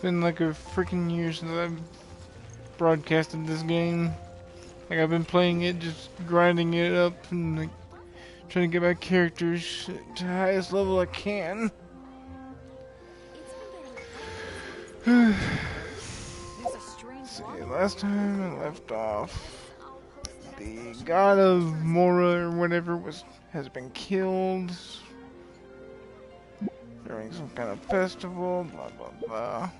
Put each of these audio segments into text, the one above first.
been like a freaking year since I've broadcasted this game. Like I've been playing it, just grinding it up and like trying to get my characters to the highest level I can. See, last time I left off, the god of Mora or whatever has been killed during some kind of festival. Blah blah blah.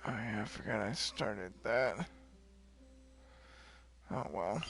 Oh yeah, I forgot I started that. Oh well.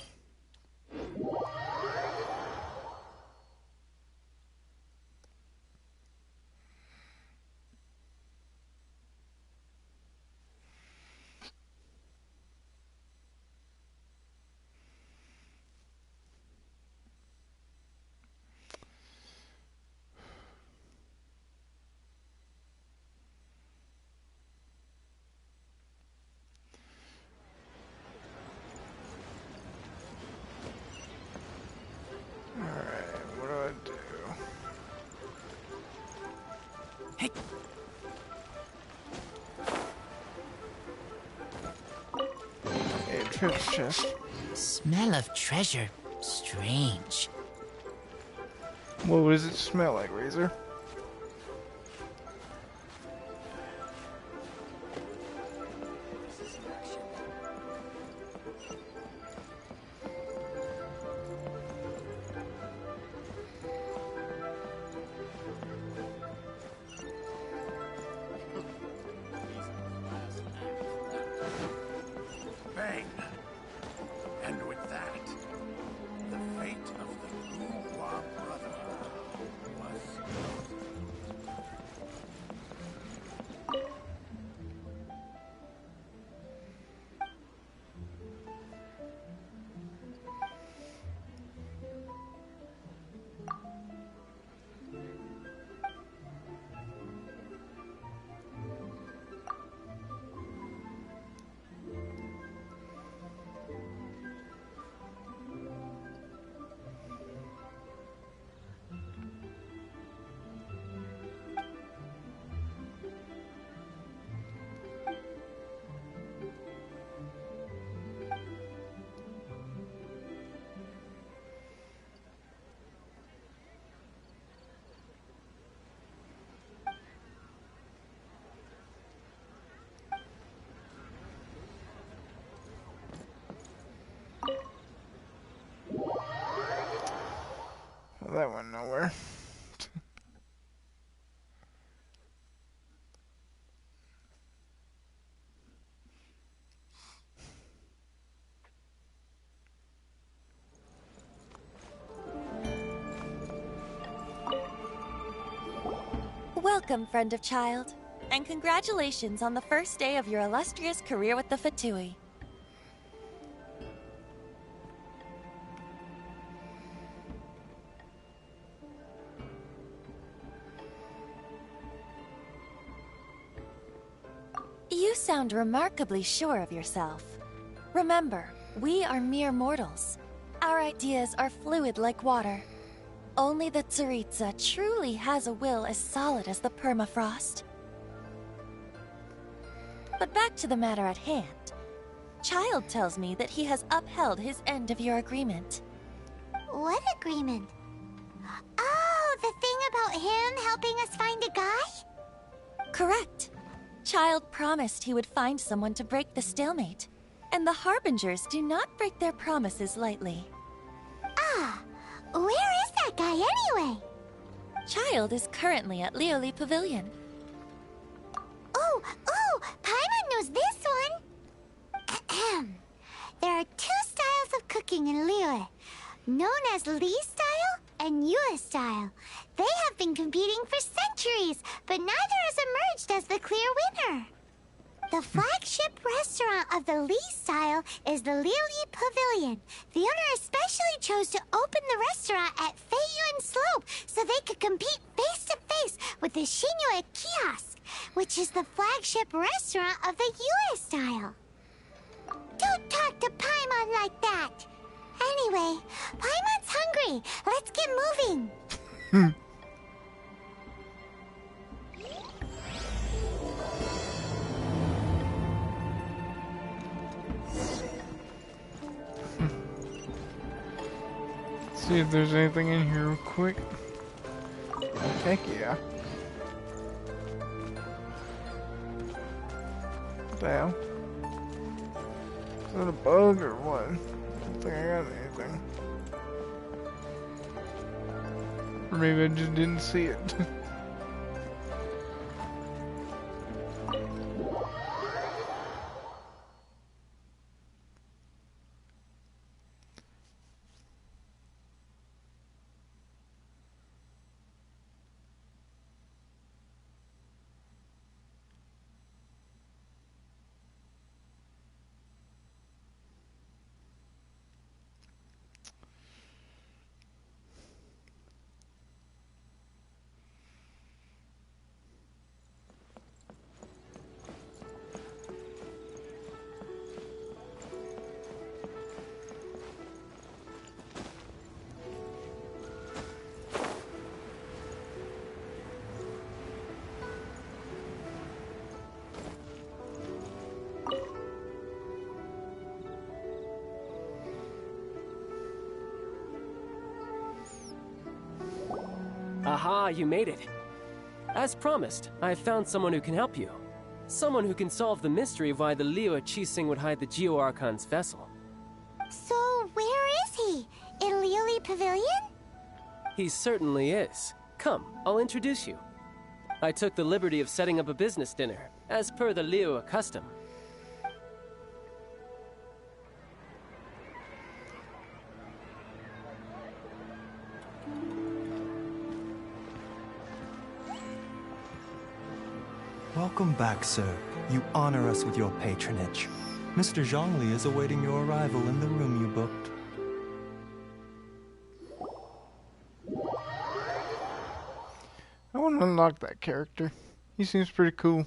Chest. Smell of treasure. Strange. What does it smell like, Razor? Well, that went nowhere. Welcome, friend of child, and congratulations on the first day of your illustrious career with the Fatui. You sound remarkably sure of yourself. Remember, we are mere mortals. Our ideas are fluid like water. Only the Tsaritsa truly has a will as solid as the permafrost. But back to the matter at hand. Child tells me that he has upheld his end of your agreement. What agreement? Oh, the thing about him helping us find a guy? Correct. Child promised he would find someone to break the stalemate. And the Harbingers do not break their promises lightly. Ah, where is that guy anyway? Child is currently at Lioli Pavilion. Oh, Paimon knows this one. Ahem. There are two styles of cooking in Liyue, known as Li style and Yue style. They have been competing for centuries, but neither has emerged as the clear winner. The flagship restaurant of the Li style is the Lioli Pavilion. The owner especially chose to open the restaurant at Feiyuan Slope so they could compete face to face with the Shinyue Kiosk, which is the flagship restaurant of the Yue style. Don't talk to Paimon like that. Anyway, Paimon's hungry. Let's get moving. See if there's anything in here real quick. Heck yeah. What the hell? Is that a bug or what? I don't think I got anything. Or maybe I just didn't see it. Aha, you made it. As promised, I have found someone who can help you. Someone who can solve the mystery of why the Liyue Qixing would hide the Geo-Archon's vessel. So, where is he? In Lioli Pavilion? He certainly is. Come, I'll introduce you. I took the liberty of setting up a business dinner, as per the Liyue custom. Welcome back, sir. You honor us with your patronage. Mr. Zhongli is awaiting your arrival in the room you booked. I want to unlock that character. He seems pretty cool.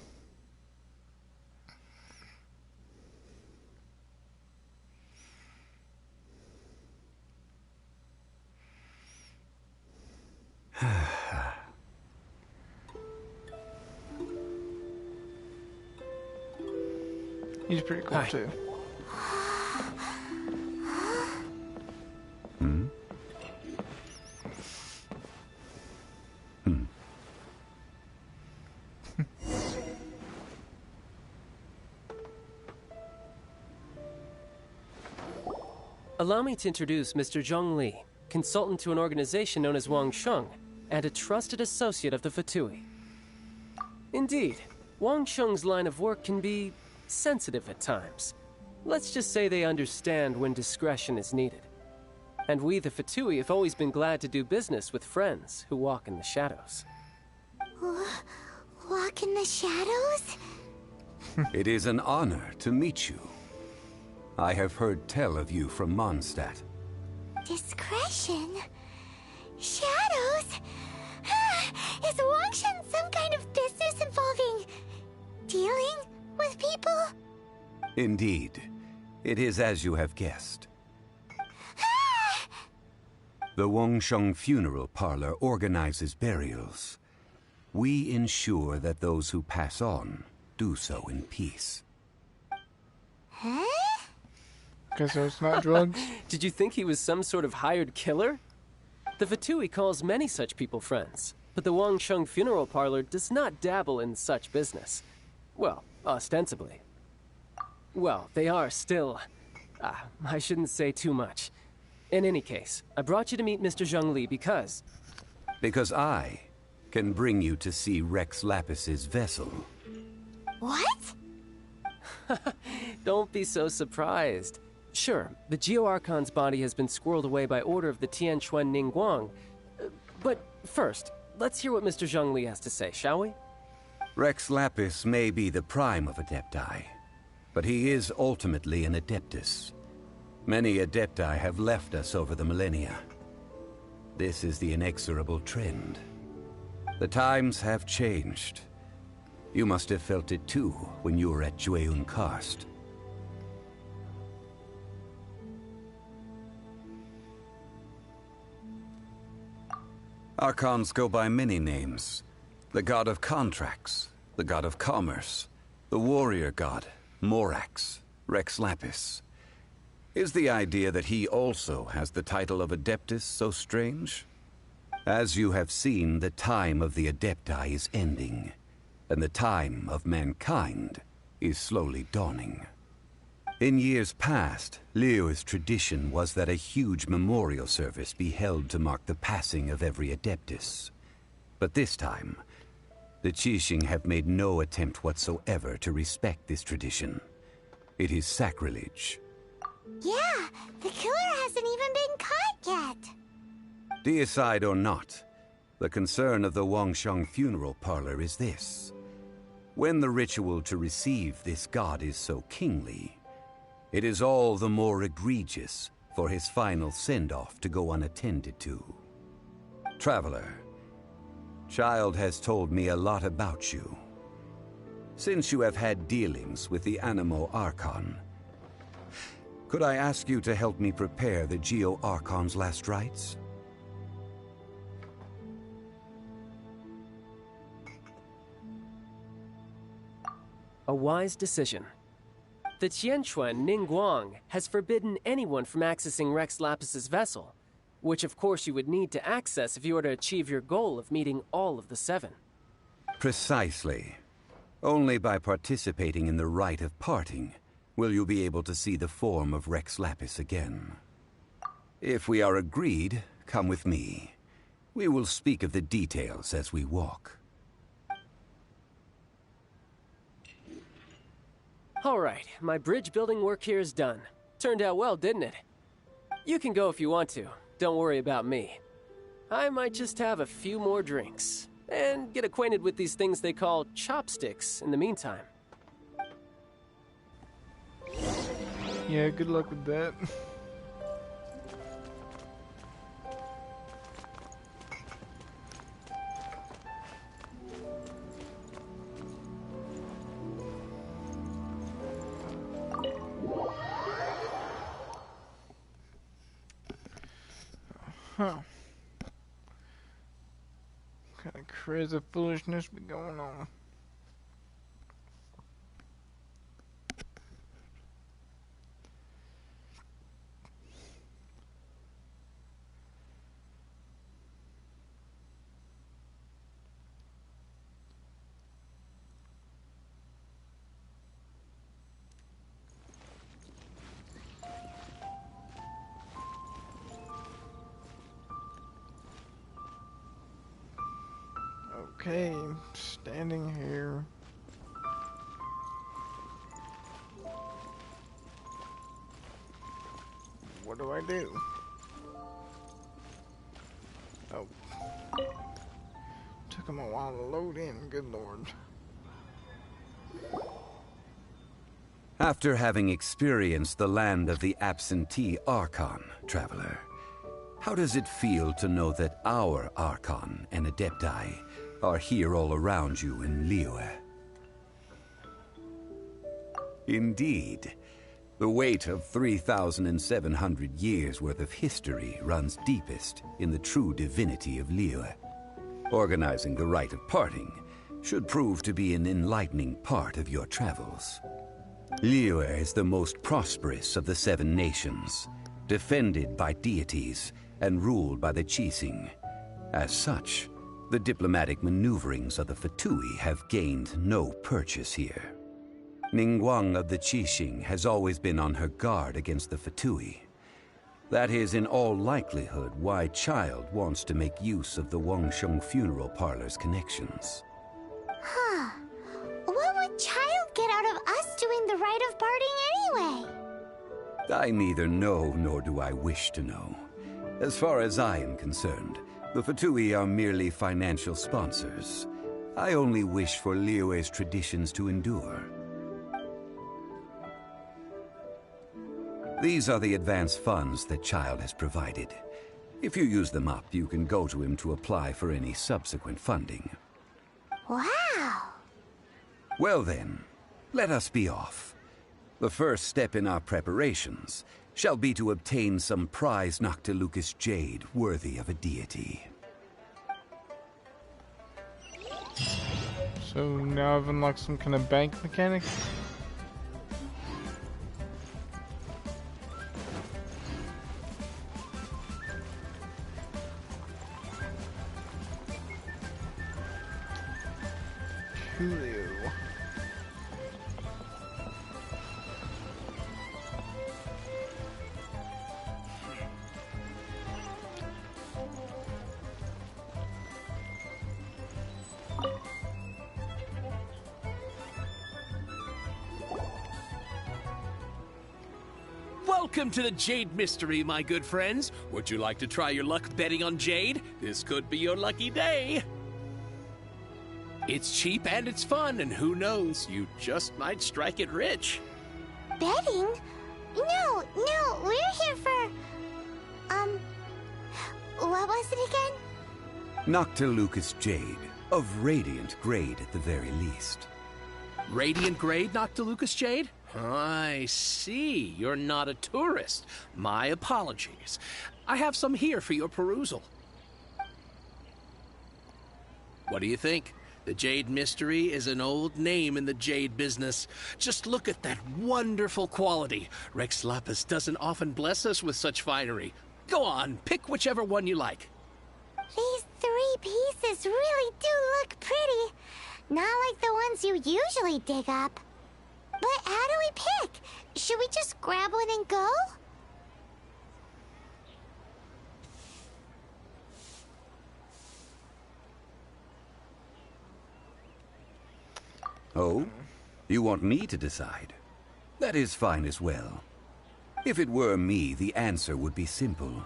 He's pretty cool Hi. too. Allow me to introduce Mr. Zhong Li, consultant to an organization known as Wang Sheng, and a trusted associate of the Fatui. Indeed, Wang Sheng's line of work can be sensitive at times. Let's just say they understand when discretion is needed. And we, the Fatui, have always been glad to do business with friends who walk in the shadows. Walk in the shadows? It is an honor to meet you. I have heard tell of you from Mondstadt. Discretion? Shadows? Is Wangshan some kind of business involving dealing with people? Indeed. It is as you have guessed. The Wangsheng Funeral Parlor organizes burials. We ensure that those who pass on do so in peace. Huh? Okay, so it's not drugs. Did you think he was some sort of hired killer? The Fatui calls many such people friends, but the Wangsheng Funeral Parlor does not dabble in such business. Well, ostensibly. Well, they are still... I shouldn't say too much. In any case, I brought you to meet Mr. Zhong Li because... Because I can bring you to see Rex Lapis's vessel. What? Don't be so surprised. Sure, the Geo-Archon's body has been squirreled away by order of the Tianquan Ningguang. But first, let's hear what Mr. Zhongli has to say, shall we? Rex Lapis may be the prime of Adepti, but he is ultimately an Adeptus. Many Adepti have left us over the millennia. This is the inexorable trend. The times have changed. You must have felt it too when you were at Jueyun Karst. Archons go by many names. The god of contracts, the god of commerce, the warrior god, Morax, Rex Lapis. Is the idea that he also has the title of Adeptus so strange? As you have seen, the time of the Adepti is ending, and the time of mankind is slowly dawning. In years past, Liyue's tradition was that a huge memorial service be held to mark the passing of every Adeptus. But this time, the Qixing have made no attempt whatsoever to respect this tradition. It is sacrilege. Yeah, the killer hasn't even been caught yet. Deicide or not, the concern of the Wangsheng funeral parlor is this. When the ritual to receive this god is so kingly, it is all the more egregious for his final send-off to go unattended to. Traveler, Child has told me a lot about you. Since you have had dealings with the Animo Archon, could I ask you to help me prepare the Geo-Archon's last rites? A wise decision. The Tianquan Ningguang has forbidden anyone from accessing Rex Lapis's vessel, which of course you would need to access if you were to achieve your goal of meeting all of the seven. Precisely. Only by participating in the rite of parting will you be able to see the form of Rex Lapis again. If we are agreed, come with me. We will speak of the details as we walk. All right, my bridge building work here is done. Turned out well, didn't it? You can go if you want to. Don't worry about me. I might just have a few more drinks and get acquainted with these things they call chopsticks in the meantime. Yeah, good luck with that. Huh. What kind of crazy foolishness be going on? Okay, standing here. What do I do? Oh. Took him a while to load in, good lord. After having experienced the land of the absentee Archon, Traveler, how does it feel to know that our Archon and Adepti are here all around you in Liyue? Indeed, the weight of 3,700 years worth of history runs deepest in the true divinity of Liyue. Organizing the rite of parting should prove to be an enlightening part of your travels. Liyue is the most prosperous of the seven nations, defended by deities and ruled by the Qixing. As such, the diplomatic maneuverings of the Fatui have gained no purchase here. Ningguang of the Qixing has always been on her guard against the Fatui. That is in all likelihood why Child wants to make use of the Wangsheng funeral parlor's connections. Huh. What would Child get out of us doing the rite of parting anyway? I neither know nor do I wish to know. As far as I am concerned, the Fatui are merely financial sponsors. I only wish for Liyue's traditions to endure. These are the advance funds that Child has provided. If you use them up, you can go to him to apply for any subsequent funding. Wow. Well then, let us be off. The first step in our preparations shall be to obtain some prized Noctilucous jade worthy of a deity. So now I've unlocked some kind of bank mechanic. Coolio. Welcome to the Jade Mystery, my good friends. Would you like to try your luck betting on Jade? This could be your lucky day. It's cheap and it's fun, and who knows, you just might strike it rich. Betting? No, we're here for... what was it again? Noctilucous jade, of radiant grade at the very least. Radiant grade, Noctilucous Jade? I see. You're not a tourist. My apologies. I have some here for your perusal. What do you think? The Jade Mystery is an old name in the jade business. Just look at that wonderful quality. Rex Lapis doesn't often bless us with such finery. Go on, pick whichever one you like. These 3 pieces really do look pretty. Not like the ones you usually dig up. But how do we pick? Should we just grab one and go? Oh? You want me to decide? That is fine as well. If it were me, the answer would be simple.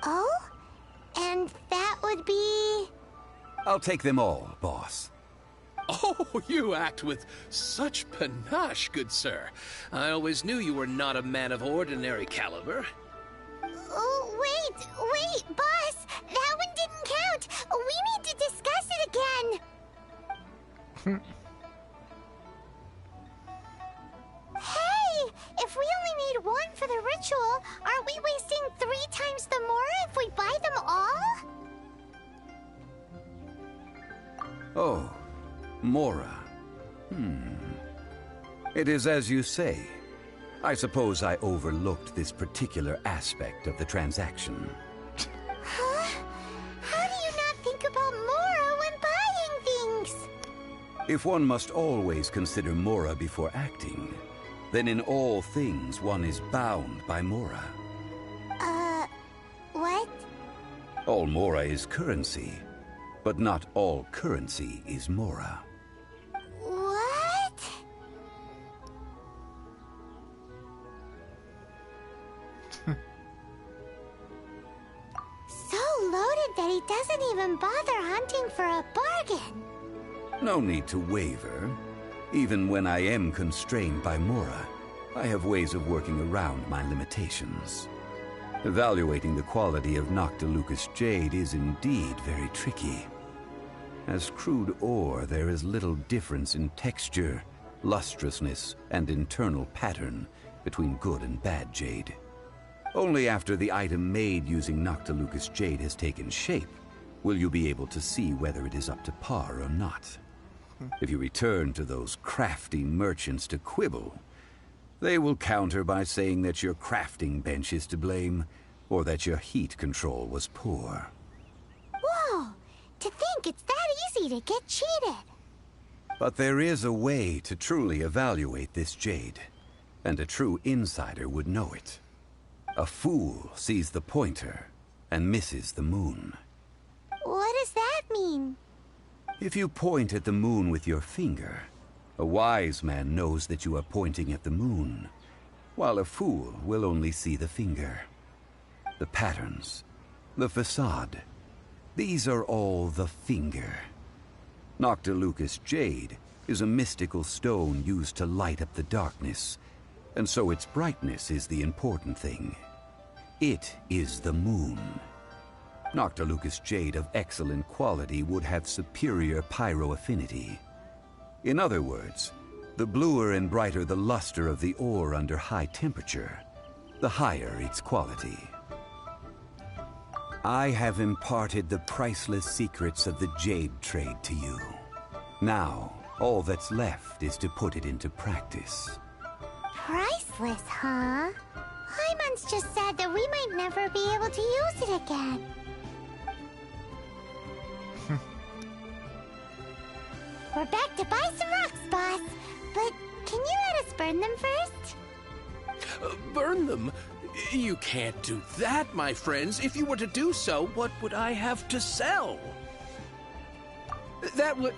Oh? And that would be... I'll take them all, boss. Oh, you act with such panache, good sir. I always knew you were not a man of ordinary caliber. Oh, wait, boss! That one didn't count! We need to discuss it again! Hey! If we only need one for the ritual, aren't we wasting 3 times the more if we buy them all? Oh, Mora. It is as you say. I suppose I overlooked this particular aspect of the transaction. Huh? How do you not think about Mora when buying things? If one must always consider Mora before acting, then in all things one is bound by Mora. What? All Mora is currency, but not all currency is Mora. What? So loaded that he doesn't even bother hunting for a bargain. No need to waver. Even when I am constrained by Mora, I have ways of working around my limitations. Evaluating the quality of Noctilucous jade is indeed very tricky. As crude ore, there is little difference in texture, lustrousness, and internal pattern between good and bad jade. Only after the item made using Noctilucous jade has taken shape will you be able to see whether it is up to par or not. If you return to those crafty merchants to quibble, they will counter by saying that your crafting bench is to blame, or that your heat control was poor. Whoa! To think it's that easy to get cheated. But there is a way to truly evaluate this jade, and a true insider would know it. A fool sees the pointer and misses the moon. What does that mean? If you point at the moon with your finger, a wise man knows that you are pointing at the moon, while a fool will only see the finger. The patterns, the facade, these are all the finger. Noctilucous Jade is a mystical stone used to light up the darkness, and so its brightness is the important thing. It is the moon. Noctilucous Jade of excellent quality would have superior pyro affinity. In other words, the bluer and brighter the luster of the ore under high temperature, the higher its quality. I have imparted the priceless secrets of the jade trade to you. Now, all that's left is to put it into practice. Priceless, huh? Hyman's just sad that we might never be able to use it again. We're back to buy some rocks, boss. But can you let us burn them first? Burn them? You can't do that, my friends. If you were to do so, what would I have to sell? That would...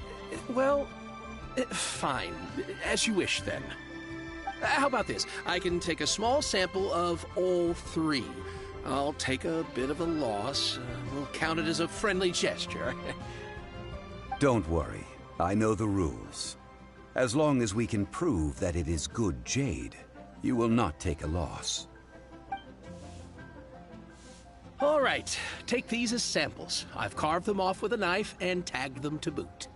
well... fine. As you wish, then. How about this? I can take a small sample of all three. I'll take a bit of a loss. We'll count it as a friendly gesture. Don't worry. I know the rules. As long as we can prove that it is good jade, you will not take a loss. All right, take these as samples. I've carved them off with a knife and tagged them to boot.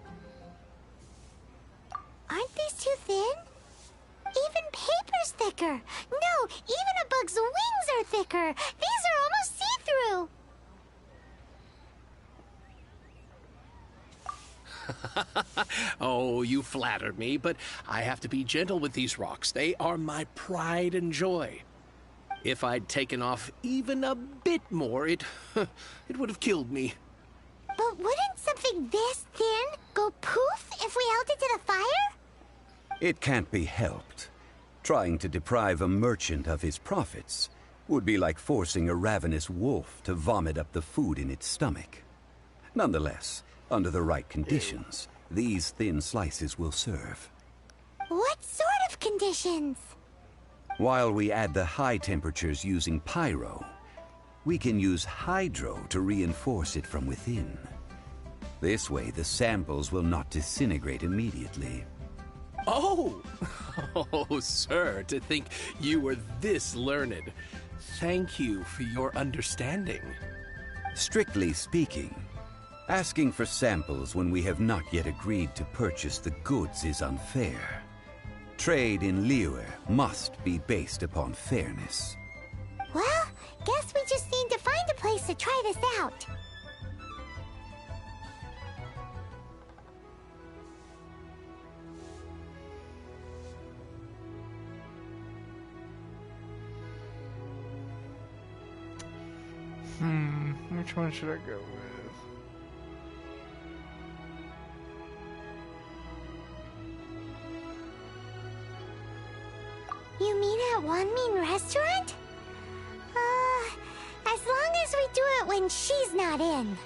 Aren't these too thin? Even paper's thicker. No, even a bug's wings are thicker. These are almost see-through. Oh, you flatter me, but I have to be gentle with these rocks. They are my pride and joy. If I'd taken off even a bit more, it would have killed me. But wouldn't something this thin go poof if we held it to the fire? It can't be helped. Trying to deprive a merchant of his profits would be like forcing a ravenous wolf to vomit up the food in its stomach. Nonetheless, under the right conditions, these thin slices will serve. What sort of conditions? While we add the high temperatures using pyro, we can use hydro to reinforce it from within. This way, the samples will not disintegrate immediately. Oh! Oh, sir, to think you were this learned. Thank you for your understanding. Strictly speaking, asking for samples when we have not yet agreed to purchase the goods is unfair. Trade in Liyue must be based upon fairness. Well, guess we just need to find a place to try this out. Which one should I go with? You mean at Wanmin Restaurant? As long as we do it when she's not in.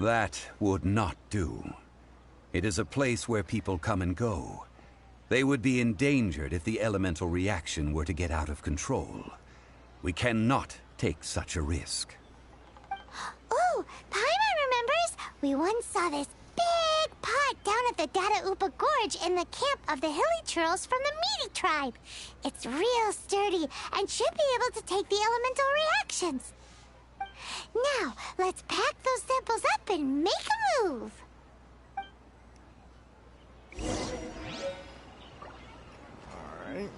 That would not do. It is a place where people come and go. They would be endangered if the elemental reaction were to get out of control. We cannot take such a risk. Oh, Paimon remembers! We once saw this big pot down at the Data Upa Gorge in the camp of the Hilly Churls from the Meaty tribe. It's real sturdy and should be able to take the elemental reactions. Now, let's pack those samples up and make a move. Alright.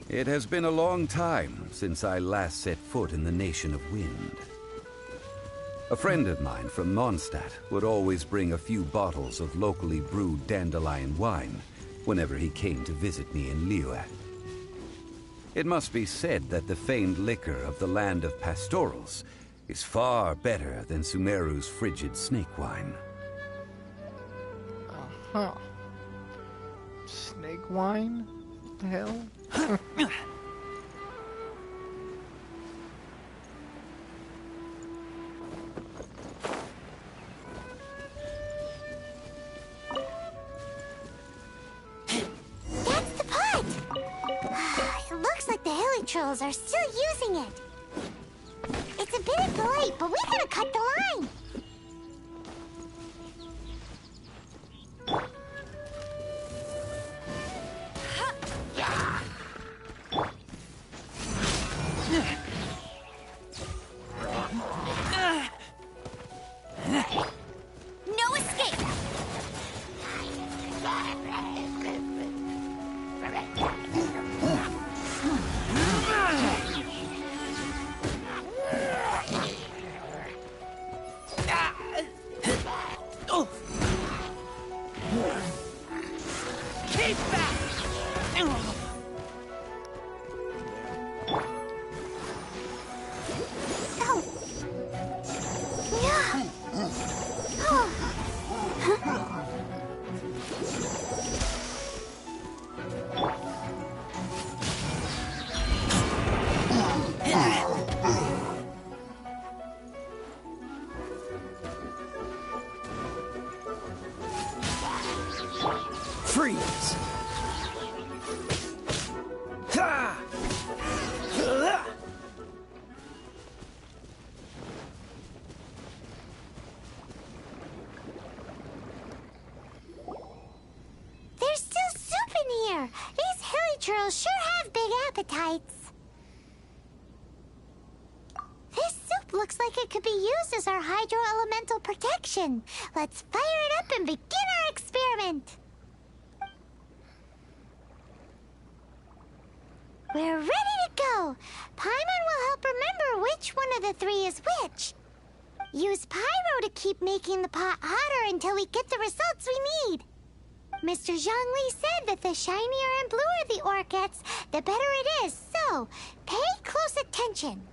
It has been a long time since I last set foot in the Nation of Wind. A friend of mine from Mondstadt would always bring a few bottles of locally brewed dandelion wine whenever he came to visit me in Liyue. It must be said that the famed liquor of the land of pastorals is far better than Sumeru's frigid snake wine. Huh. Snake wine? What the hell? That's the pot! It looks like the hilly trolls are still using it. It's a bit impolite, but we gotta cut the line. No escape! Keep back! Oh. Yeah. Oh. Freeze! Ha! There's still soup in here. These hilly trolls sure have big appetites. This soup looks like it could be used as our hydro-elemental protection. Let's fire it up and begin our experiment. We're ready to go. Paimon will help remember which one of the three is which. Use pyro to keep making the pot hotter until we get the results we need. Mr. Zhongli said that the shinier and bluer the ore gets, the better it is. So, pay close attention.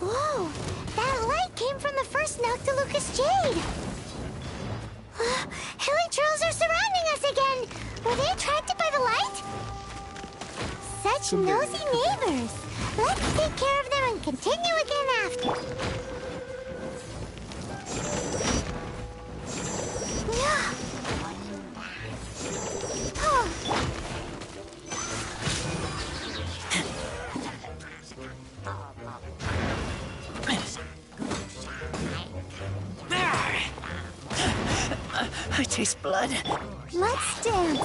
Whoa! That light came from the first Noctilucous Jade! Hilly trolls are surrounding us again! Were they attracted by the light? Such nosy neighbors! Let's take care of them and continue again after. Oh. I taste blood. Let's dance.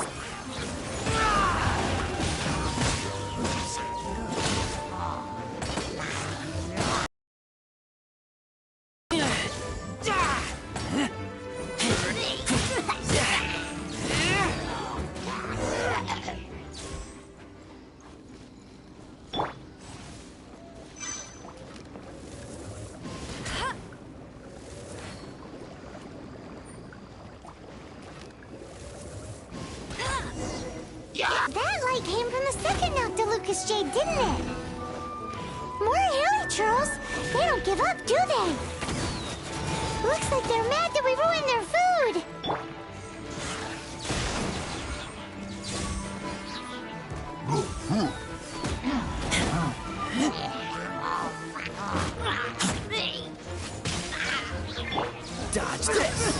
That light came from the second Noctilucous Jade, didn't it? More hilly trolls. They don't give up, do they? Looks like they're mad that we ruined their food. Dodge this!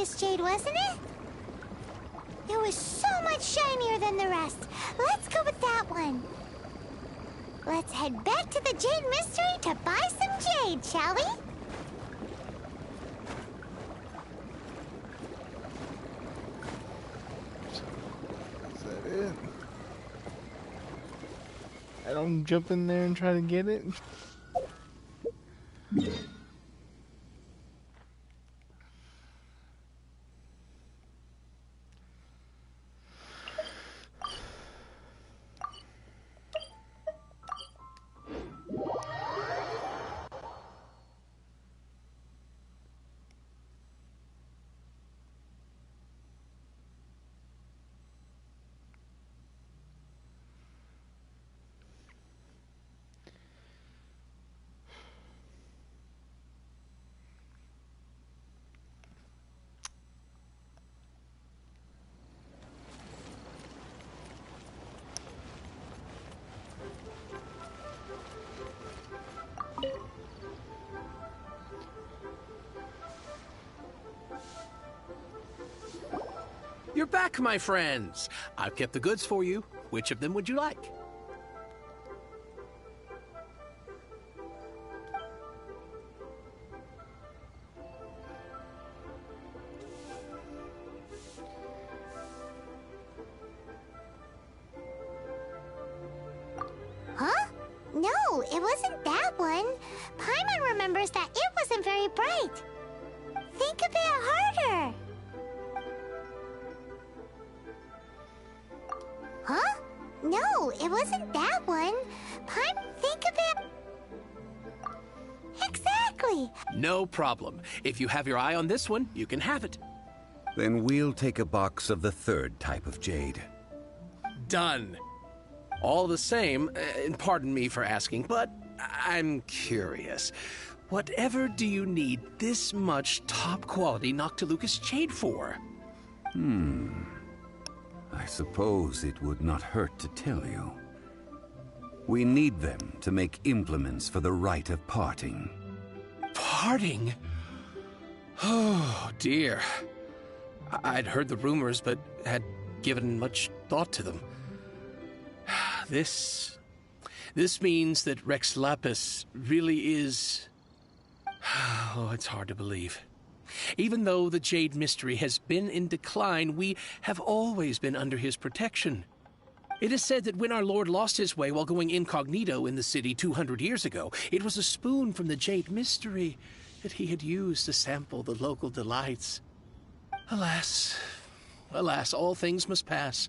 Lucas Jade, wasn't it? It was so much shinier than the rest. Let's go with that one. Let's head back to the Jade Mystery to buy some jade, shall we? Is that it? I don't jump in there and try to get it. You're back, my friends. I've kept the goods for you. Which of them would you like? Huh? No, it wasn't that one. Paimon remembers that it wasn't very bright. Think a bit harder. Huh? No, it wasn't that one. Think a bit... Exactly. No problem. If you have your eye on this one, you can have it. Then we'll take a box of the third type of jade. Done. All the same, and pardon me for asking, but I'm curious. Whatever do you need this much top-quality Noctilucous jade for? I suppose it would not hurt to tell you. We need them to make implements for the rite of parting. Parting? Oh, dear. I'd heard the rumors, but had given much thought to them. This means that Rex Lapis really is... Oh, it's hard to believe. Even though the Jade Mystery has been in decline, we have always been under his protection. It is said that when our Lord lost his way while going incognito in the city 200 years ago, it was a spoon from the Jade Mystery that he had used to sample the local delights. Alas, alas, all things must pass.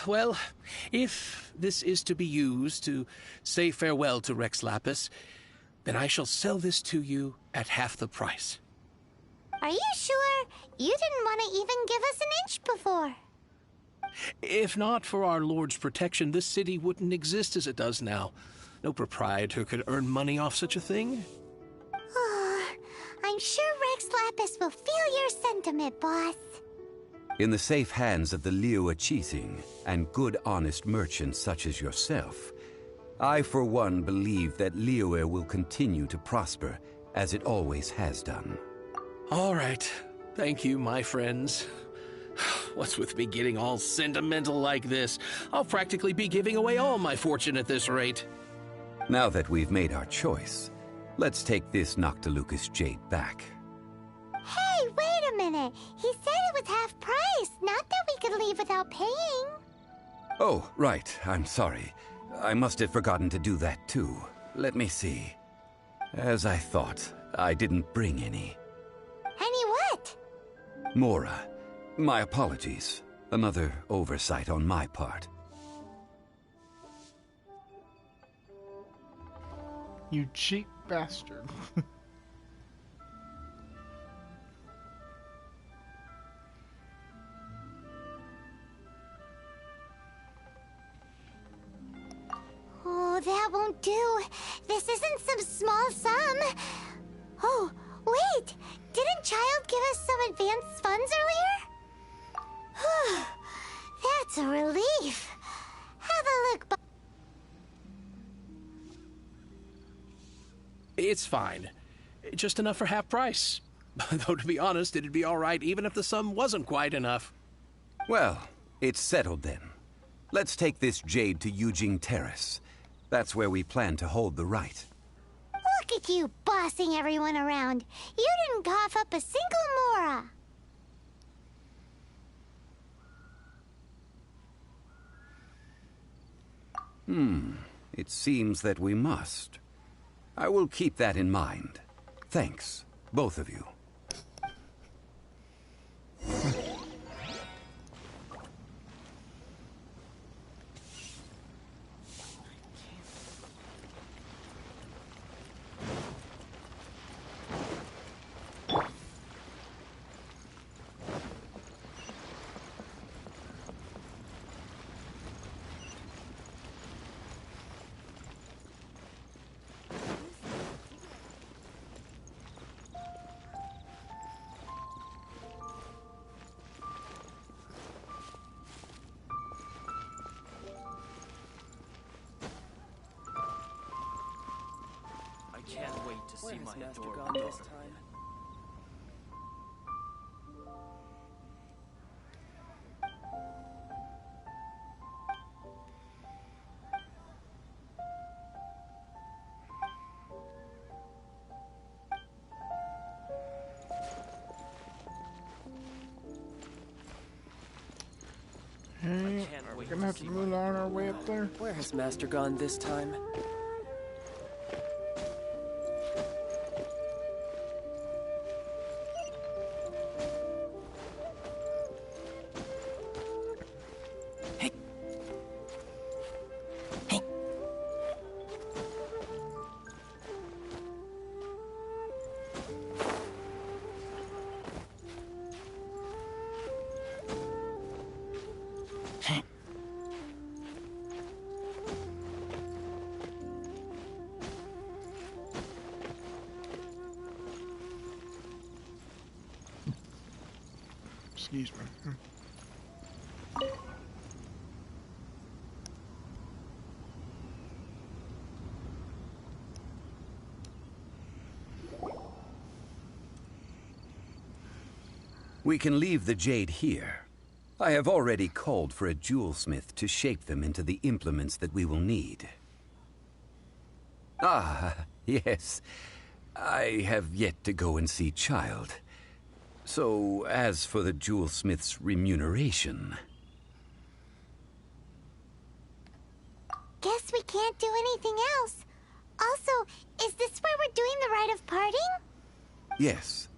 Well, if this is to be used to say farewell to Rex Lapis, then I shall sell this to you at half the price. Are you sure? You didn't want to even give us an inch before. If not for our Lord's protection, this city wouldn't exist as it does now. No proprietor could earn money off such a thing. I'm sure Rex Lapis will feel your sentiment, boss. In the safe hands of the Liyue Qixing and good honest merchants such as yourself, I for one believe that Liyue will continue to prosper as it always has done. All right. Thank you, my friends. What's with me getting all sentimental like this? I'll practically be giving away all my fortune at this rate. Now that we've made our choice, let's take this Noctilucous jade back. Hey, wait a minute. He said it was half price, not that we could leave without paying. Oh, right. I'm sorry. I must have forgotten to do that too. Let me see. As I thought, I didn't bring any. Any what? Mora, my apologies. Another oversight on my part. You cheap bastard. Oh, that won't do. This isn't some small sum. Oh, wait. Didn't Child give us some advanced funds earlier? That's a relief. Have a look. It's fine. Just enough for half price. Though, to be honest, it'd be all right even if the sum wasn't quite enough. Well, it's settled then. Let's take this jade to Yujing Terrace. That's where we plan to hold the rite. Look at you bossing everyone around. You didn't cough up a single mora. It seems that we must. I will keep that in mind. Thanks, both of you. I can't wait to see my Master adorable gone this daughter. time? Hey, can't are we wait gonna to have to see move my on our way up there? Where has Master gone this time? Excuse me. We can leave the jade here. I have already called for a jewelsmith to shape them into the implements that we will need. Ah, yes. I have yet to go and see Child. So, as for the jewelsmith's remuneration... Guess we can't do anything else. Also, is this where we're doing the rite of parting? Yes.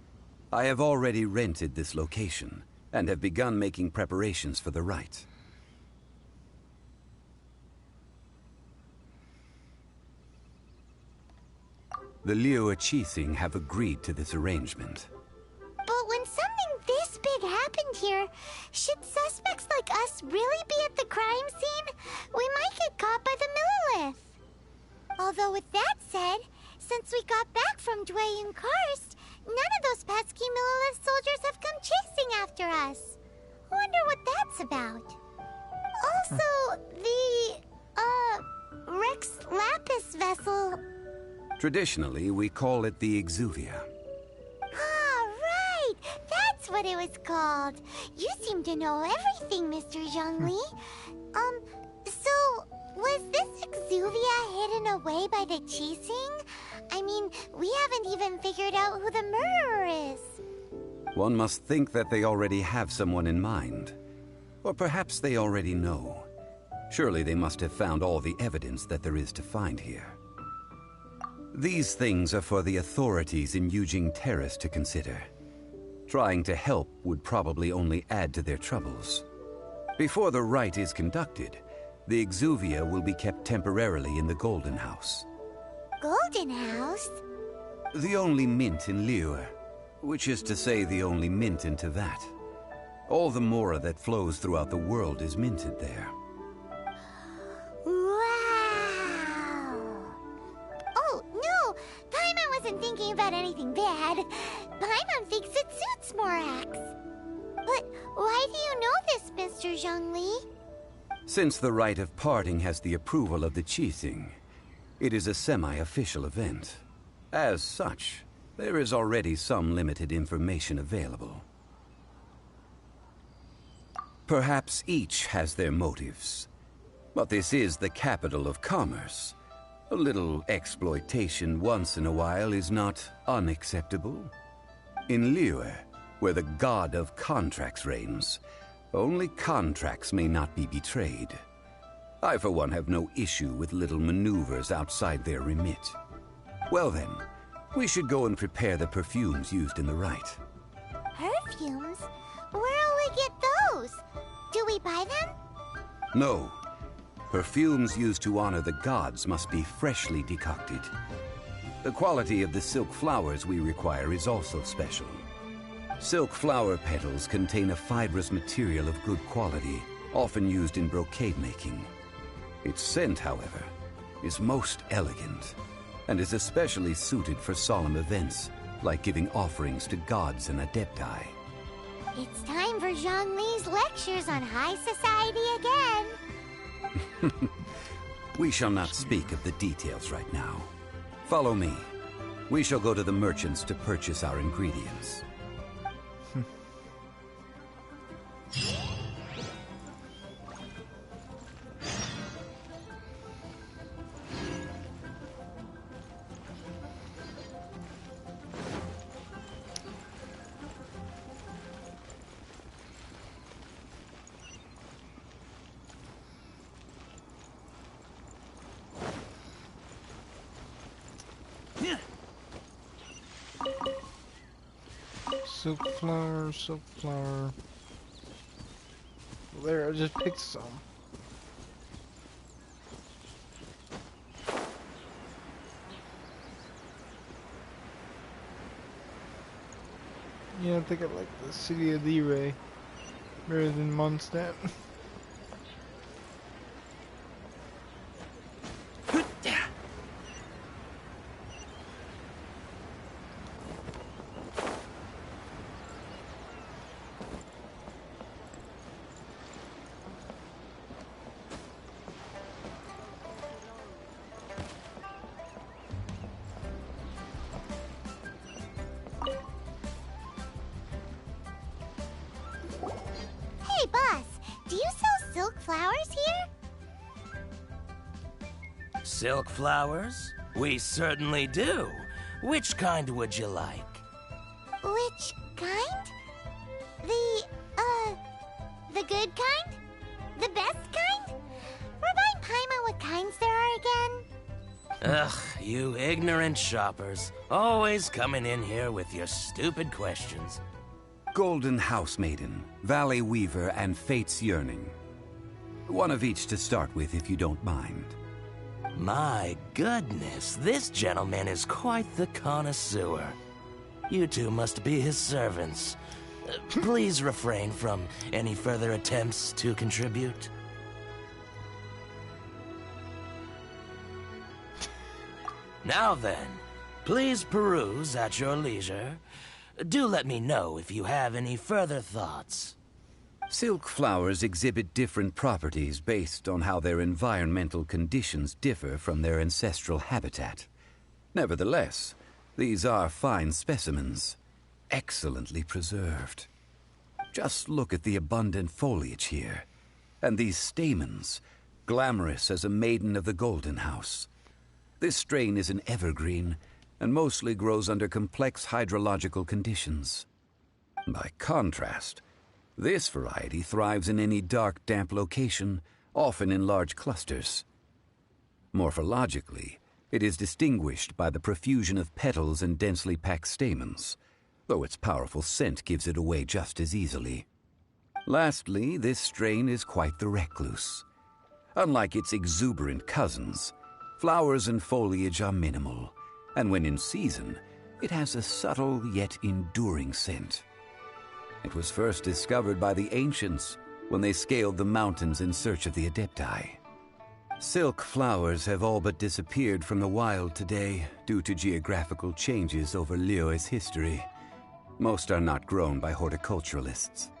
I have already rented this location, and have begun making preparations for the rite. The Liu Qixing have agreed to this arrangement. But when something this big happened here, should suspects like us really be at the crime scene? We might get caught by the Millilith. Although with that said, since we got back from Dway and Karst, none of those pesky Millilith soldiers have come chasing after us. Wonder what that's about. Also, the, Rex Lapis vessel... Traditionally, we call it the Exuvia. Ah, right! That's what it was called. You seem to know everything, Mr. Zhongli. So, was this Exuvia hidden away by the Qixing? I mean, we haven't even figured out who the murderer is. One must think that they already have someone in mind. Or perhaps they already know. Surely they must have found all the evidence that there is to find here. These things are for the authorities in Yujing Terrace to consider. Trying to help would probably only add to their troubles. Before the rite is conducted, the Exuvia will be kept temporarily in the Golden House. Golden House? The only mint in Liyue, which is to say the only mint in Tevat. All the mora that flows throughout the world is minted there. Wow! Oh, no! Paimon wasn't thinking about anything bad. Paimon thinks it suits Morax. But why do you know this, Mr. Zhongli? Since the rite of parting has the approval of the Qixing, it is a semi-official event. As such, there is already some limited information available. Perhaps each has their motives, but this is the capital of commerce. A little exploitation once in a while is not unacceptable. In Liyue, where the god of contracts reigns, only contracts may not be betrayed. I, for one, have no issue with little maneuvers outside their remit. Well then, we should go and prepare the perfumes used in the rite. Perfumes? Where'll we get those? Do we buy them? No. Perfumes used to honor the gods must be freshly decocted. The quality of the silk flowers we require is also special. Silk flower petals contain a fibrous material of good quality, often used in brocade making. Its scent, however, is most elegant, and is especially suited for solemn events, like giving offerings to gods and adepti. It's time for Zhongli's lectures on high society again. We shall not speak of the details right now. Follow me. We shall go to the merchants to purchase our ingredients. Silk flower, silk flower. Well, there, I just picked some. Yeah, I think I like the city of Liyue better than Mondstadt. Hey, boss, do you sell silk flowers here? Silk flowers? We certainly do. Which kind would you like? Which kind? The good kind? The best kind? Remind Paimon what kinds there are again. Ugh, you ignorant shoppers. Always coming in here with your stupid questions. Golden Housemaiden, Valley Weaver, and Fate's Yearning. One of each to start with, if you don't mind. My goodness, this gentleman is quite the connoisseur. You two must be his servants. Please refrain from any further attempts to contribute. Now then, please peruse at your leisure. Do let me know if you have any further thoughts. Silk flowers exhibit different properties based on how their environmental conditions differ from their ancestral habitat. Nevertheless, these are fine specimens, excellently preserved. Just look at the abundant foliage here, and these stamens, glamorous as a maiden of the Golden House. This strain is an evergreen, and mostly grows under complex hydrological conditions. By contrast, this variety thrives in any dark, damp location, often in large clusters. Morphologically, it is distinguished by the profusion of petals and densely packed stamens, though its powerful scent gives it away just as easily. Lastly, this strain is quite the recluse. Unlike its exuberant cousins, flowers and foliage are minimal, and when in season, it has a subtle yet enduring scent. It was first discovered by the ancients when they scaled the mountains in search of the adepti. Silk flowers have all but disappeared from the wild today due to geographical changes over Liyue's history. Most are not grown by horticulturalists.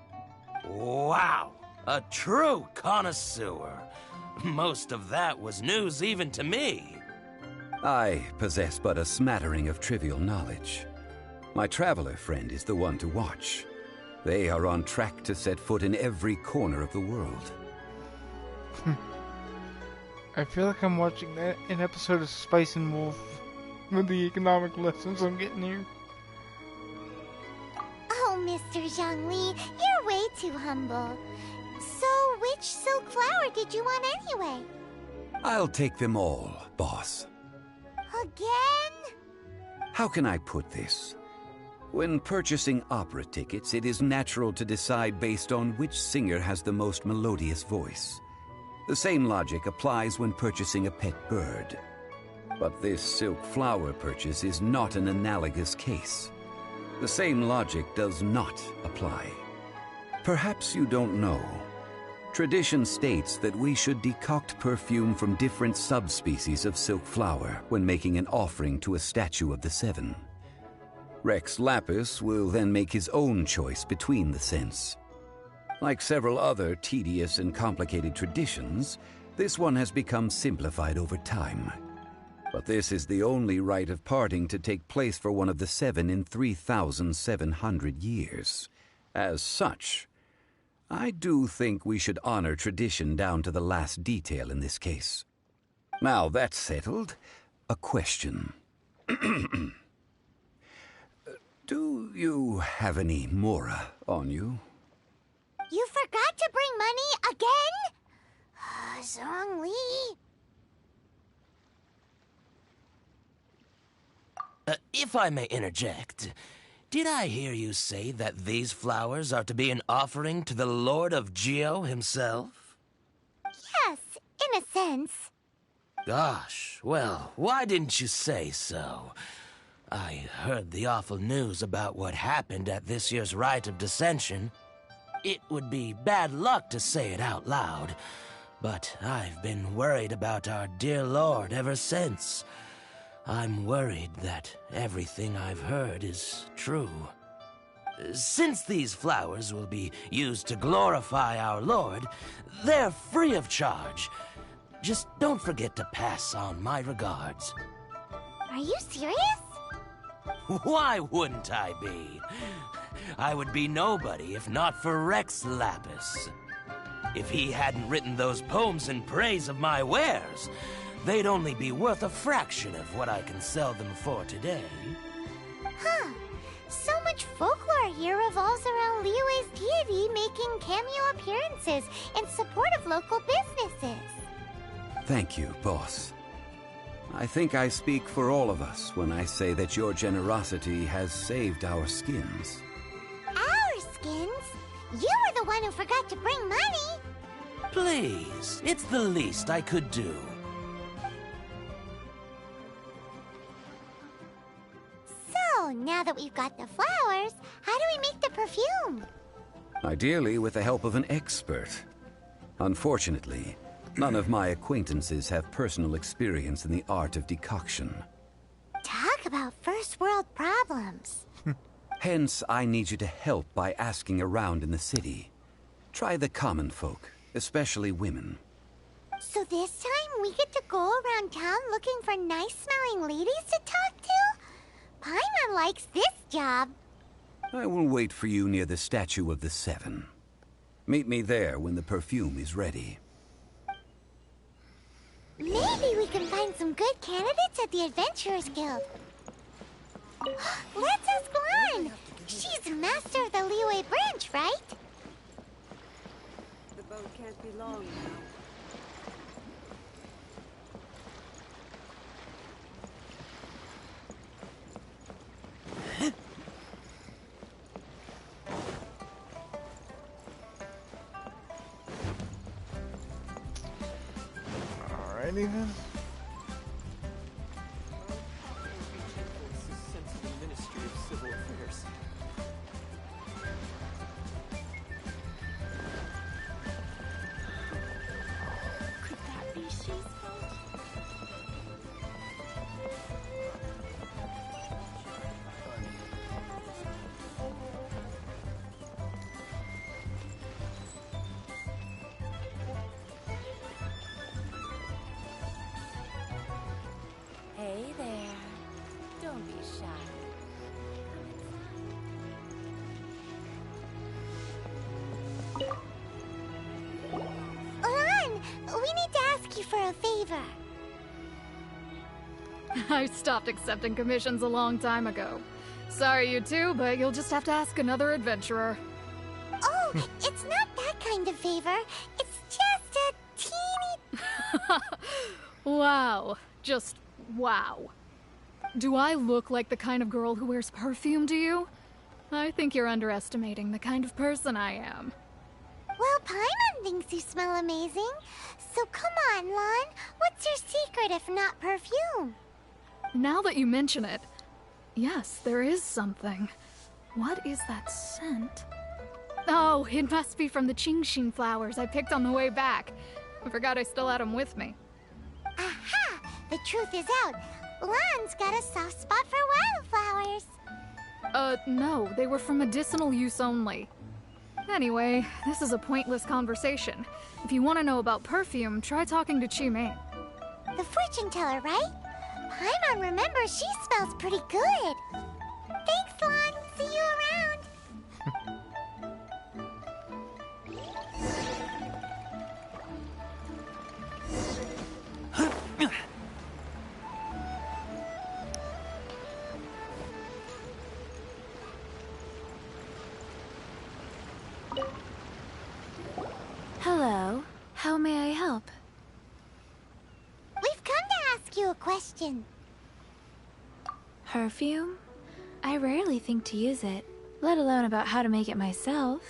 Wow! A true connoisseur. Most of that was news even to me. I possess but a smattering of trivial knowledge. My traveler friend is the one to watch. They are on track to set foot in every corner of the world. I feel like I'm watching an episode of Spice and Wolf with the economic lessons I'm getting here. Oh, Mr. Zhongli, you're way too humble. So, which silk flower did you want anyway? I'll take them all, boss. Again? How can I put this? When purchasing opera tickets, it is natural to decide based on which singer has the most melodious voice. The same logic applies when purchasing a pet bird. But this silk flower purchase is not an analogous case. The same logic does not apply. Perhaps you don't know. Tradition states that we should decoct perfume from different subspecies of silk flower when making an offering to a statue of the seven. Rex Lapis will then make his own choice between the scents. Like several other tedious and complicated traditions, this one has become simplified over time. But this is the only rite of parting to take place for one of the seven in 3,700 years. As such, I do think we should honor tradition down to the last detail in this case. Now that's settled, a question. Do you have any Mora on you? You forgot to bring money again? Zhongli. If I may interject, did I hear you say that these flowers are to be an offering to the Lord of Geo himself? Yes, in a sense. Gosh, well, why didn't you say so? I heard the awful news about what happened at this year's Rite of Dissension. It would be bad luck to say it out loud, but I've been worried about our dear Lord ever since. I'm worried that everything I've heard is true. Since these flowers will be used to glorify our Lord, they're free of charge. Just don't forget to pass on my regards. Are you serious? Why wouldn't I be? I would be nobody if not for Rex Lapis. If he hadn't written those poems in praise of my wares, they'd only be worth a fraction of what I can sell them for today. Huh. So much folklore here revolves around Liyue's deity making cameo appearances in support of local businesses. Thank you, boss. I think I speak for all of us when I say that your generosity has saved our skins. Our skins? You were the one who forgot to bring money. Please, it's the least I could do. So, now that we've got the flowers, how do we make the perfume? Ideally with the help of an expert. Unfortunately, none of my acquaintances have personal experience in the art of decoction. Talk about first world problems. Hence, I need you to help by asking around in the city. Try the common folk, especially women. So this time we get to go around town looking for nice-smelling ladies to talk to? Paimon likes this job. I will wait for you near the statue of the Seven. Meet me there when the perfume is ready. Maybe we can find some good candidates at the Adventurers Guild. Let's ask Lan. She's the master of the Liyue branch, right? The boat can't be long now. Alrighty then. Sent to the Ministry of Civil Affairs. Could that be She's fault? for a favor. I stopped accepting commissions a long time ago. Sorry, you two, but you'll just have to ask another adventurer. Oh, it's not that kind of favor. It's just a teeny... Wow. Just wow. Do I look like the kind of girl who wears perfume to you? I think you're underestimating the kind of person I am. Well, Paimon thinks you smell amazing. So come on, Lon. What's your secret if not perfume? Now that you mention it, yes, there is something. What is that scent? Oh, it must be from the Qingshin flowers I picked on the way back. I forgot I still had them with me. Aha! The truth is out. Lon's got a soft spot for wildflowers. No, they were for medicinal use only. Anyway, this is a pointless conversation. If you want to know about perfume, try talking to Chi-Mei. The fortune teller, right? Paimon remembers she smells pretty good. Thanks, Lon. See you around. Hello. How may I help? We've come to ask you a question. Perfume? I rarely think to use it, let alone about how to make it myself.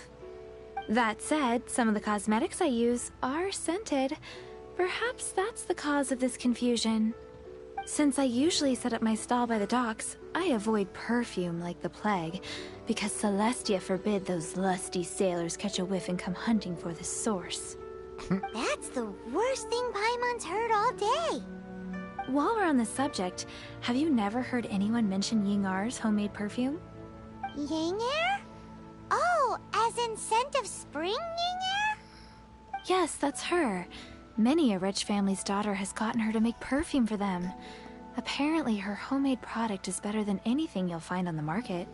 That said, some of the cosmetics I use are scented. Perhaps that's the cause of this confusion. Since I usually set up my stall by the docks, I avoid perfume like the plague, because Celestia forbid those lusty sailors catch a whiff and come hunting for the source. That's the worst thing Paimon's heard all day. While we're on the subject, have you never heard anyone mention Ying-Ar's homemade perfume? Ying-Er? Oh, as in scent of spring, Ying-Er? Yes, that's her. Many a rich family's daughter has gotten her to make perfume for them. Apparently, her homemade product is better than anything you'll find on the market.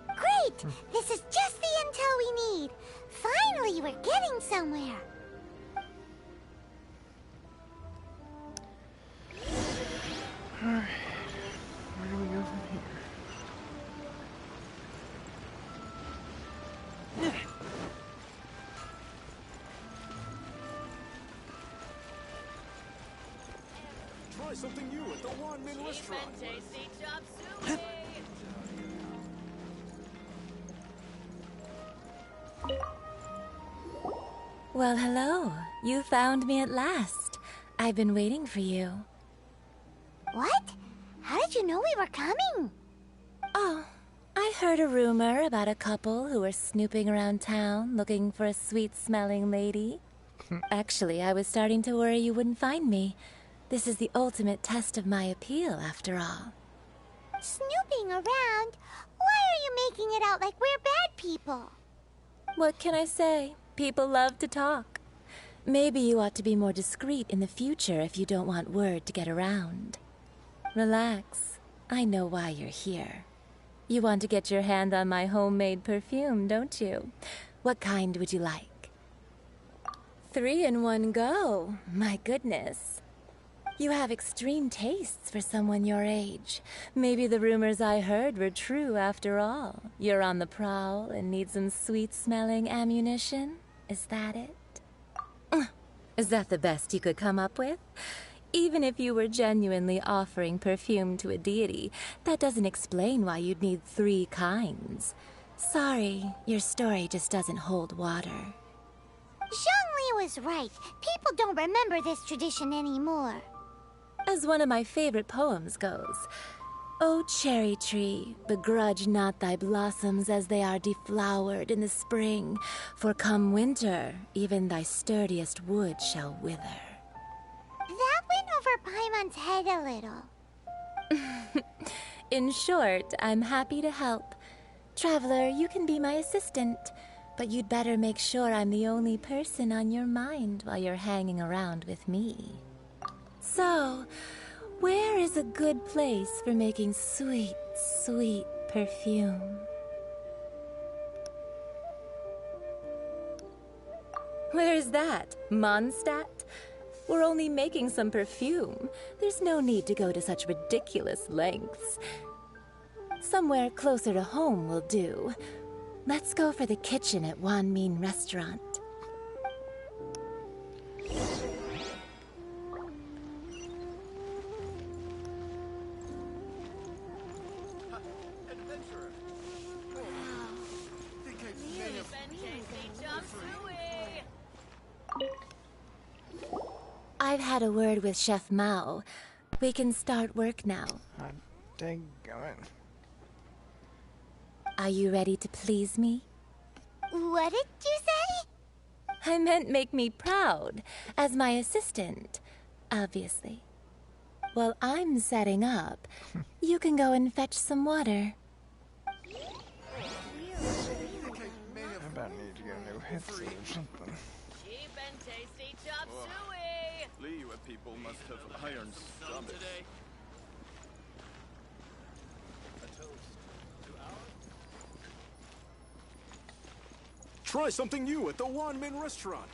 Great! This is just the intel we need. Finally, we're getting somewhere. Alright. Where do we go from here? Try something new at the Wanmin restaurant. Well, hello. You found me at last. I've been waiting for you. What? How did you know we were coming? Oh, I heard a rumor about a couple who were snooping around town looking for a sweet-smelling lady. Actually, I was starting to worry you wouldn't find me. This is the ultimate test of my appeal, after all. Snooping around? Why are you making it out like we're bad people? What can I say? People love to talk. Maybe you ought to be more discreet in the future if you don't want word to get around. Relax. I know why you're here. You want to get your hand on my homemade perfume, don't you? What kind would you like? 3 in one go. My goodness. You have extreme tastes for someone your age. Maybe the rumors I heard were true after all. You're on the prowl and need some sweet-smelling ammunition? Is that it? Is that the best you could come up with? Even if you were genuinely offering perfume to a deity, that doesn't explain why you'd need 3 kinds. Sorry, your story just doesn't hold water. Zhongli was right. People don't remember this tradition anymore. As one of my favorite poems goes, O cherry tree, begrudge not thy blossoms as they are deflowered in the spring, for come winter, even thy sturdiest wood shall wither. That went over Paimon's head a little. In short, I'm happy to help. Traveler, you can be my assistant, but you'd better make sure I'm the only person on your mind while you're hanging around with me. So, where is a good place for making sweet, sweet perfume? Where's that? Mondstadt? We're only making some perfume. There's no need to go to such ridiculous lengths. Somewhere closer to home will do. Let's go for the kitchen at Wan Min Restaurant. I've had a word with Chef Mao. We can start work now. Ah, dang-gummit. Are you ready to please me? What did you say? I meant make me proud, as my assistant, obviously. While I'm setting up, you can go and fetch some water. I about need to get a new headset or something. Cheap and tasty chop suey. Liyue people must have iron stomachs. Try something new at the Wan Min Restaurant.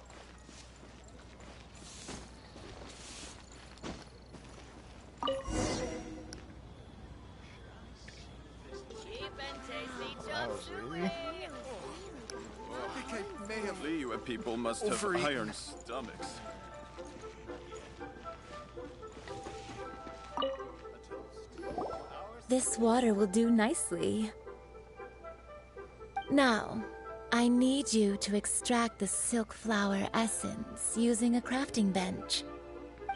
Cheap and tasty chop suey. Liyue people must have iron stomachs. This water will do nicely. Now, I need you to extract the silk flower essence using a crafting bench.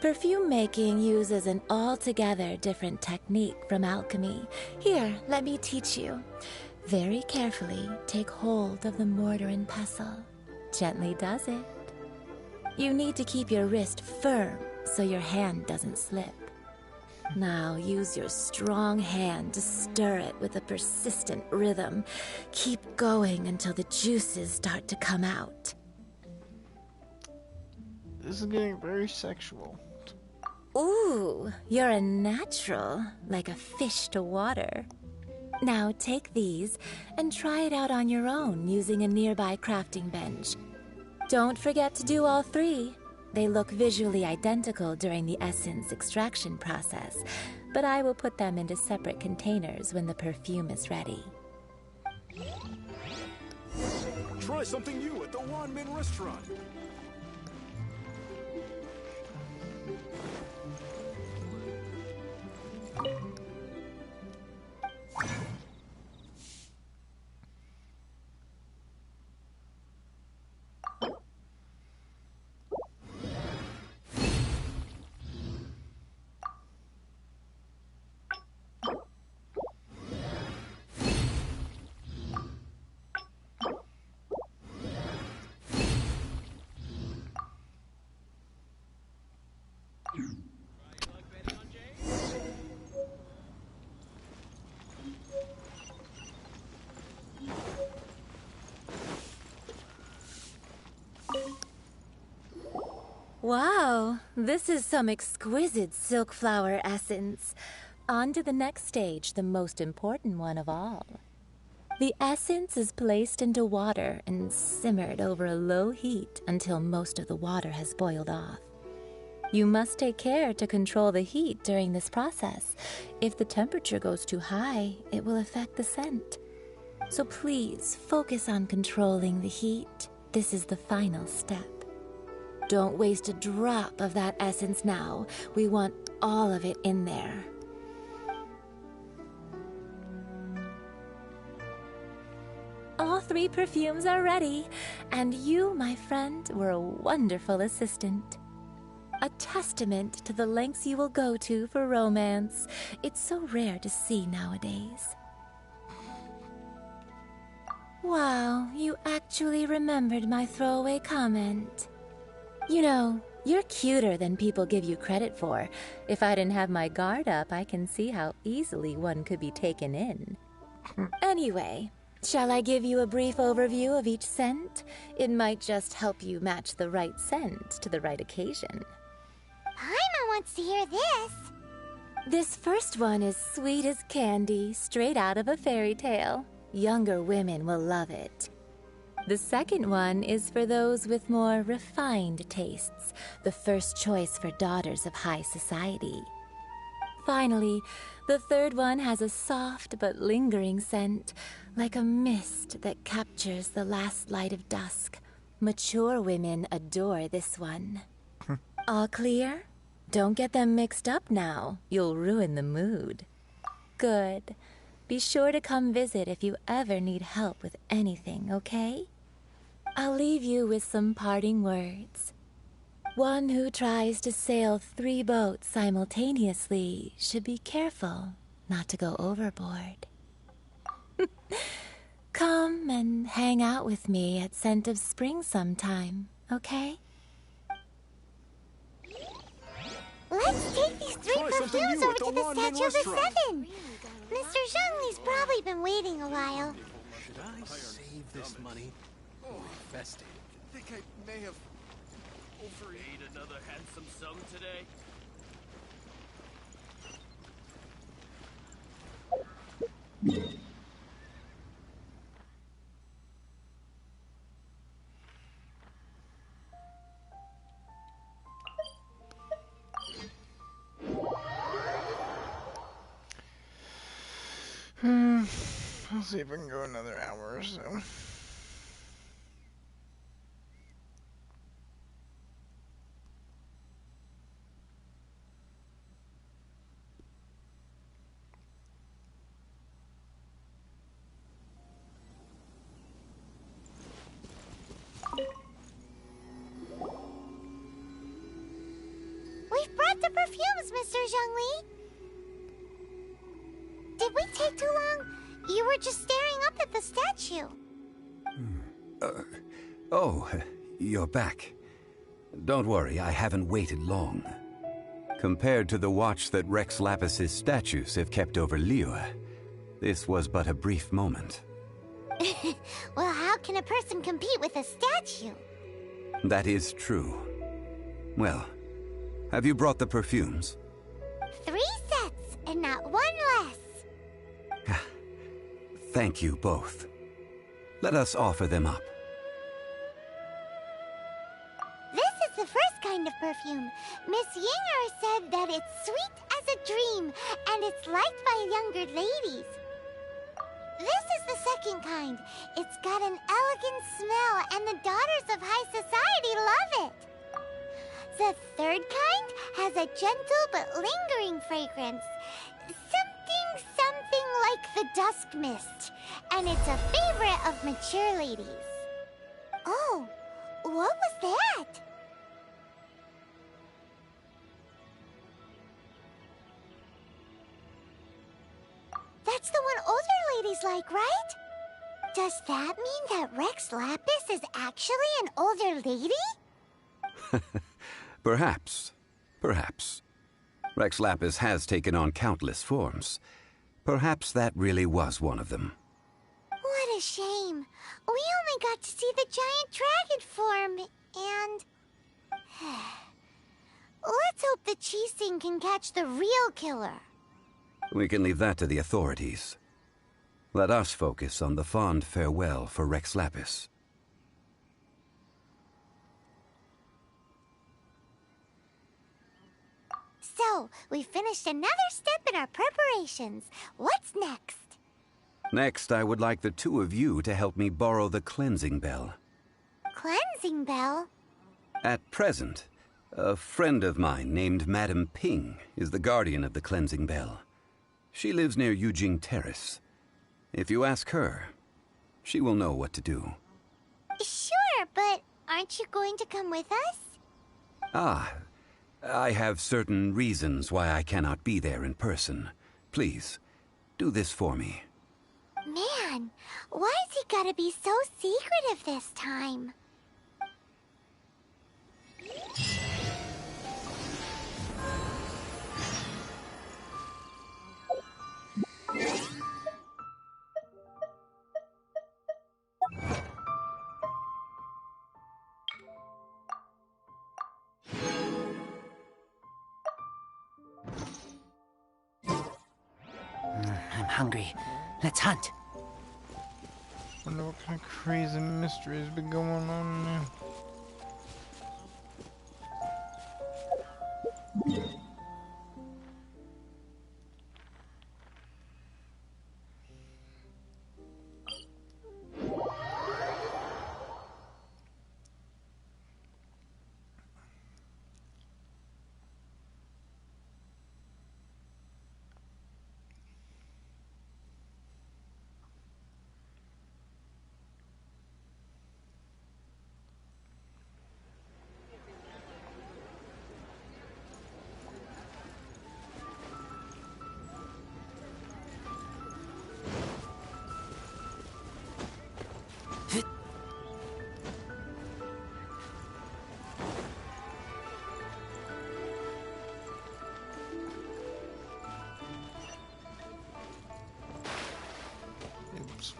Perfume making uses an altogether different technique from alchemy. Here, let me teach you. Very carefully, take hold of the mortar and pestle. Gently does it. You need to keep your wrist firm so your hand doesn't slip. Now use your strong hand to stir it with a persistent rhythm. Keep going until the juices start to come out. This is getting very sexual. Ooh, you're a natural, like a fish to water. Now take these and try it out on your own using a nearby crafting bench. Don't forget to do all three. They look visually identical during the essence extraction process, but I will put them into separate containers when the perfume is ready. Try something new at the Wan Min Restaurant. Wow, this is some exquisite silk flower essence. On to the next stage, the most important one of all. The essence is placed into water and simmered over a low heat until most of the water has boiled off. You must take care to control the heat during this process. If the temperature goes too high, it will affect the scent. So please focus on controlling the heat. This is the final step. Don't waste a drop of that essence now. We want all of it in there. All three perfumes are ready, and you, my friend, were a wonderful assistant. A testament to the lengths you will go to for romance. It's so rare to see nowadays. Wow, you actually remembered my throwaway comment. You know, you're cuter than people give you credit for. If I didn't have my guard up, I can see how easily one could be taken in. Anyway, shall I give you a brief overview of each scent? It might just help you match the right scent to the right occasion. Paimon wants to hear this. This first one is sweet as candy, straight out of a fairy tale. Younger women will love it. The second one is for those with more refined tastes, the first choice for daughters of high society. Finally, the third one has a soft but lingering scent, like a mist that captures the last light of dusk. Mature women adore this one. All clear? Don't get them mixed up now. You'll ruin the mood. Good. Be sure to come visit if you ever need help with anything, okay? I'll leave you with some parting words. One who tries to sail 3 boats simultaneously should be careful not to go overboard. Come and hang out with me at Scent of Spring sometime, okay? Let's take these 3 perfumes over to the Statue of the Seven. Mr. Zhongli's probably been waiting a while. Should I save this money or invest it? I think I may have Need another handsome sum today? I'll see if I can go another hour or so. We've brought the perfumes, Mr. Zhongli. Did we take too long? You were just staring up at the statue. Oh, you're back. Don't worry, I haven't waited long. Compared to the watch that Rex Lapis's statues have kept over Liyue, this was but a brief moment. Well, how can a person compete with a statue? That is true. Well, have you brought the perfumes? 3 sets, and not 1 less. Thank you both. Let us offer them up. This is the first kind of perfume. Miss Yinger said that it's sweet as a dream, and it's liked by younger ladies. This is the second kind. It's got an elegant smell, and the daughters of high society love it. The third kind has a gentle but lingering fragrance. Something like the dusk mist. And it's a favorite of mature ladies. Oh, what was that? That's the one older ladies like, right? Does that mean that Rex Lapis is actually an older lady? Perhaps. Perhaps. Rex Lapis has taken on countless forms. Perhaps that really was one of them. What a shame. We only got to see the giant dragon form, and... Let's hope the Qixing can catch the real killer. We can leave that to the authorities. Let us focus on the fond farewell for Rex Lapis. So, we finished another step in our preparations. What's next? Next, I would like the 2 of you to help me borrow the cleansing bell. Cleansing bell? At present, a friend of mine named Madame Ping is the guardian of the cleansing bell. She lives near Yujing Terrace. If you ask her, she will know what to do. Sure, but aren't you going to come with us? Ah, I have certain reasons why I cannot be there in person. Please, do this for me. Man, why's he gotta be so secretive this time? I'm hungry. Let's hunt. Wonder what kind of crazy mystery has been going on now. Oops.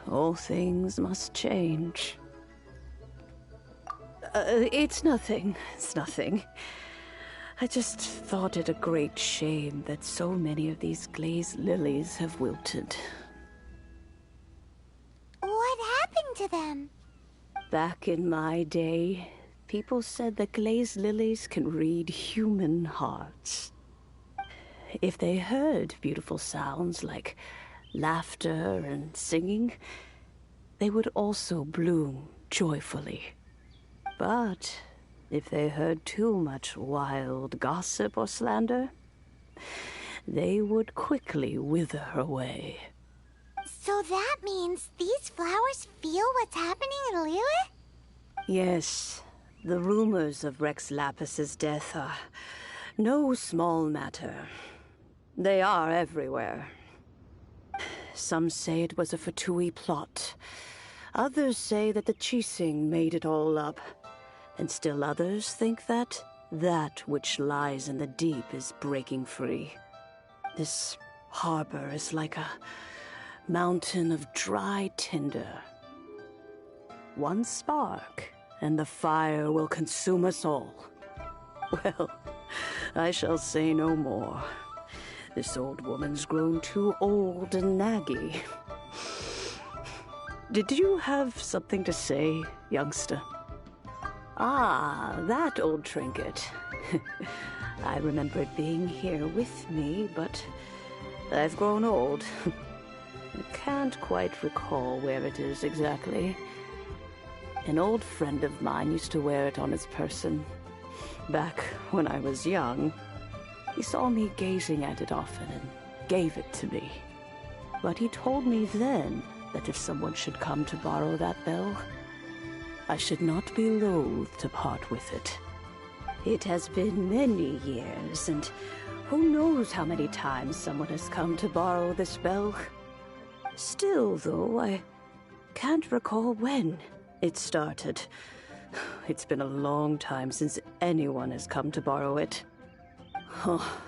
All things must change. It's nothing. It's nothing. I just thought it a great shame that so many of these glazed lilies have wilted. What happened to them? Back in my day, people said that glazed lilies can read human hearts. If they heard beautiful sounds like laughter and singing, they would also bloom joyfully. But if they heard too much wild gossip or slander, they would quickly wither away. So that means these flowers feel what's happening in Liyue? Yes, the rumors of Rex Lapis's death are no small matter. They are everywhere. Some say it was a Fatui plot. Others say that the Chising made it all up. And still others think that which lies in the deep is breaking free. This harbor is like a mountain of dry tinder. One spark, and the fire will consume us all. Well, I shall say no more. This old woman's grown too old and naggy. Did you have something to say, youngster? Ah, that old trinket. I remember it being here with me, but I've grown old. I can't quite recall where it is exactly. An old friend of mine used to wear it on his person. Back when I was young, he saw me gazing at it often and gave it to me. But he told me then that if someone should come to borrow that bell, I should not be loath to part with it. It has been many years, and who knows how many times someone has come to borrow this bell. Still, though, I can't recall when it started. It's been a long time since anyone has come to borrow it. Oh,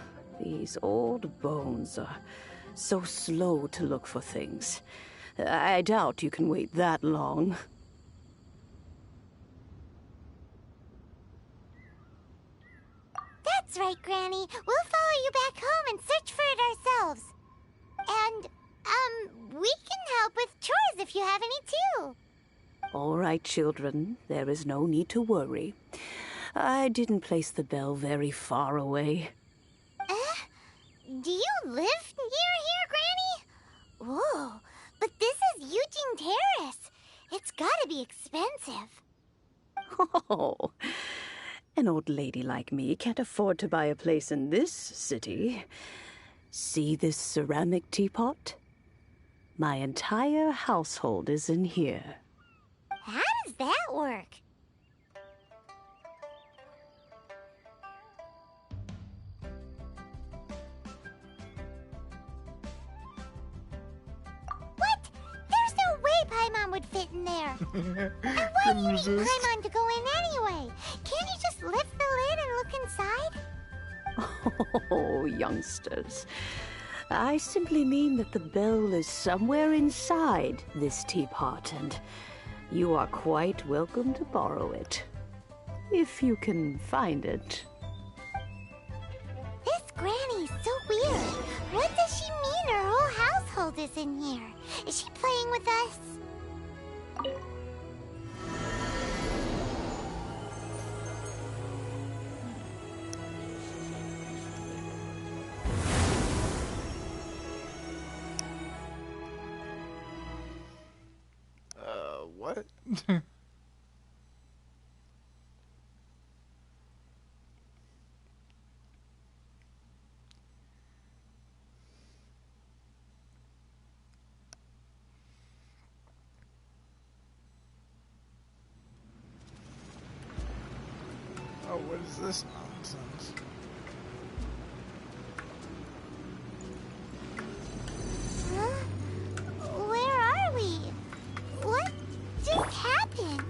these old bones are so slow to look for things. I doubt you can wait that long. That's right, Granny. We'll follow you back home and search for it ourselves. And, we All right, children, there is no need to worry. I didn't place the bell very far away. Do you live near here, Granny? Whoa, but this is Eugene Terrace. It's gotta be expensive. Oh, an old lady like me can't afford to buy a place in this city. See this ceramic teapot? My entire household is in here. How does that work? What? There's no way Paimon would fit in there. And why do you need Paimon to go in anyway? Can't you just lift the lid and look inside? Oh, youngsters. I simply mean that the bell is somewhere inside this teapot, and you are quite welcome to borrow it. If you can find it. This Granny's so weird. What does she mean her whole household is in here? Is she playing with us? What? Oh, what is this nonsense? Huh? Where are we? What just happened?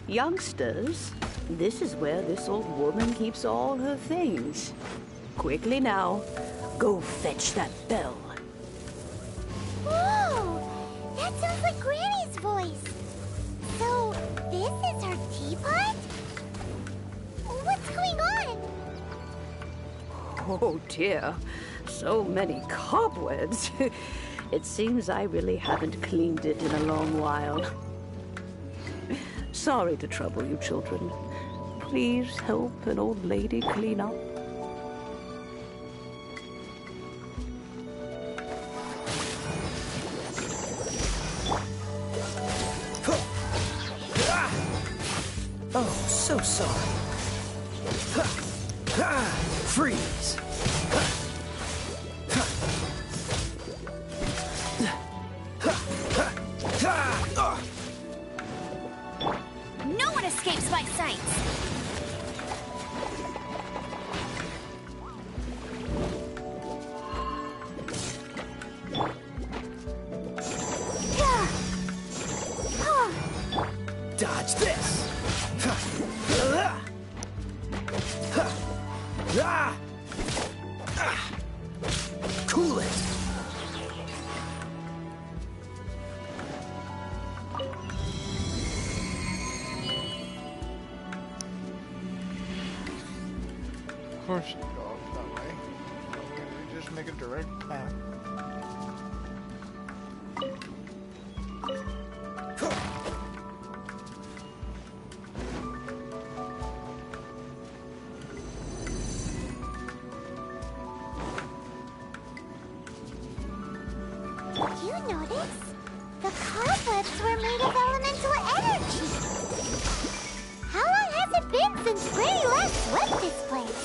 Youngsters, this is where this old woman keeps all her things. Quickly now, go fetch that bell. Whoa! That sounds like Granny's voice. So, this is her teapot? What's going on? Oh dear, so many cobwebs. It seems I really haven't cleaned it in a long while. Sorry to trouble you, children. Please help an old lady clean up. Oh, so sorry. Freeze! No one escapes my sights! Dodge this! Cool it! Of course you go up that way. Why can't we just make a direct path? Did you notice? The cobwebs were made of elemental energy. How long has it been since Granny last swept this place?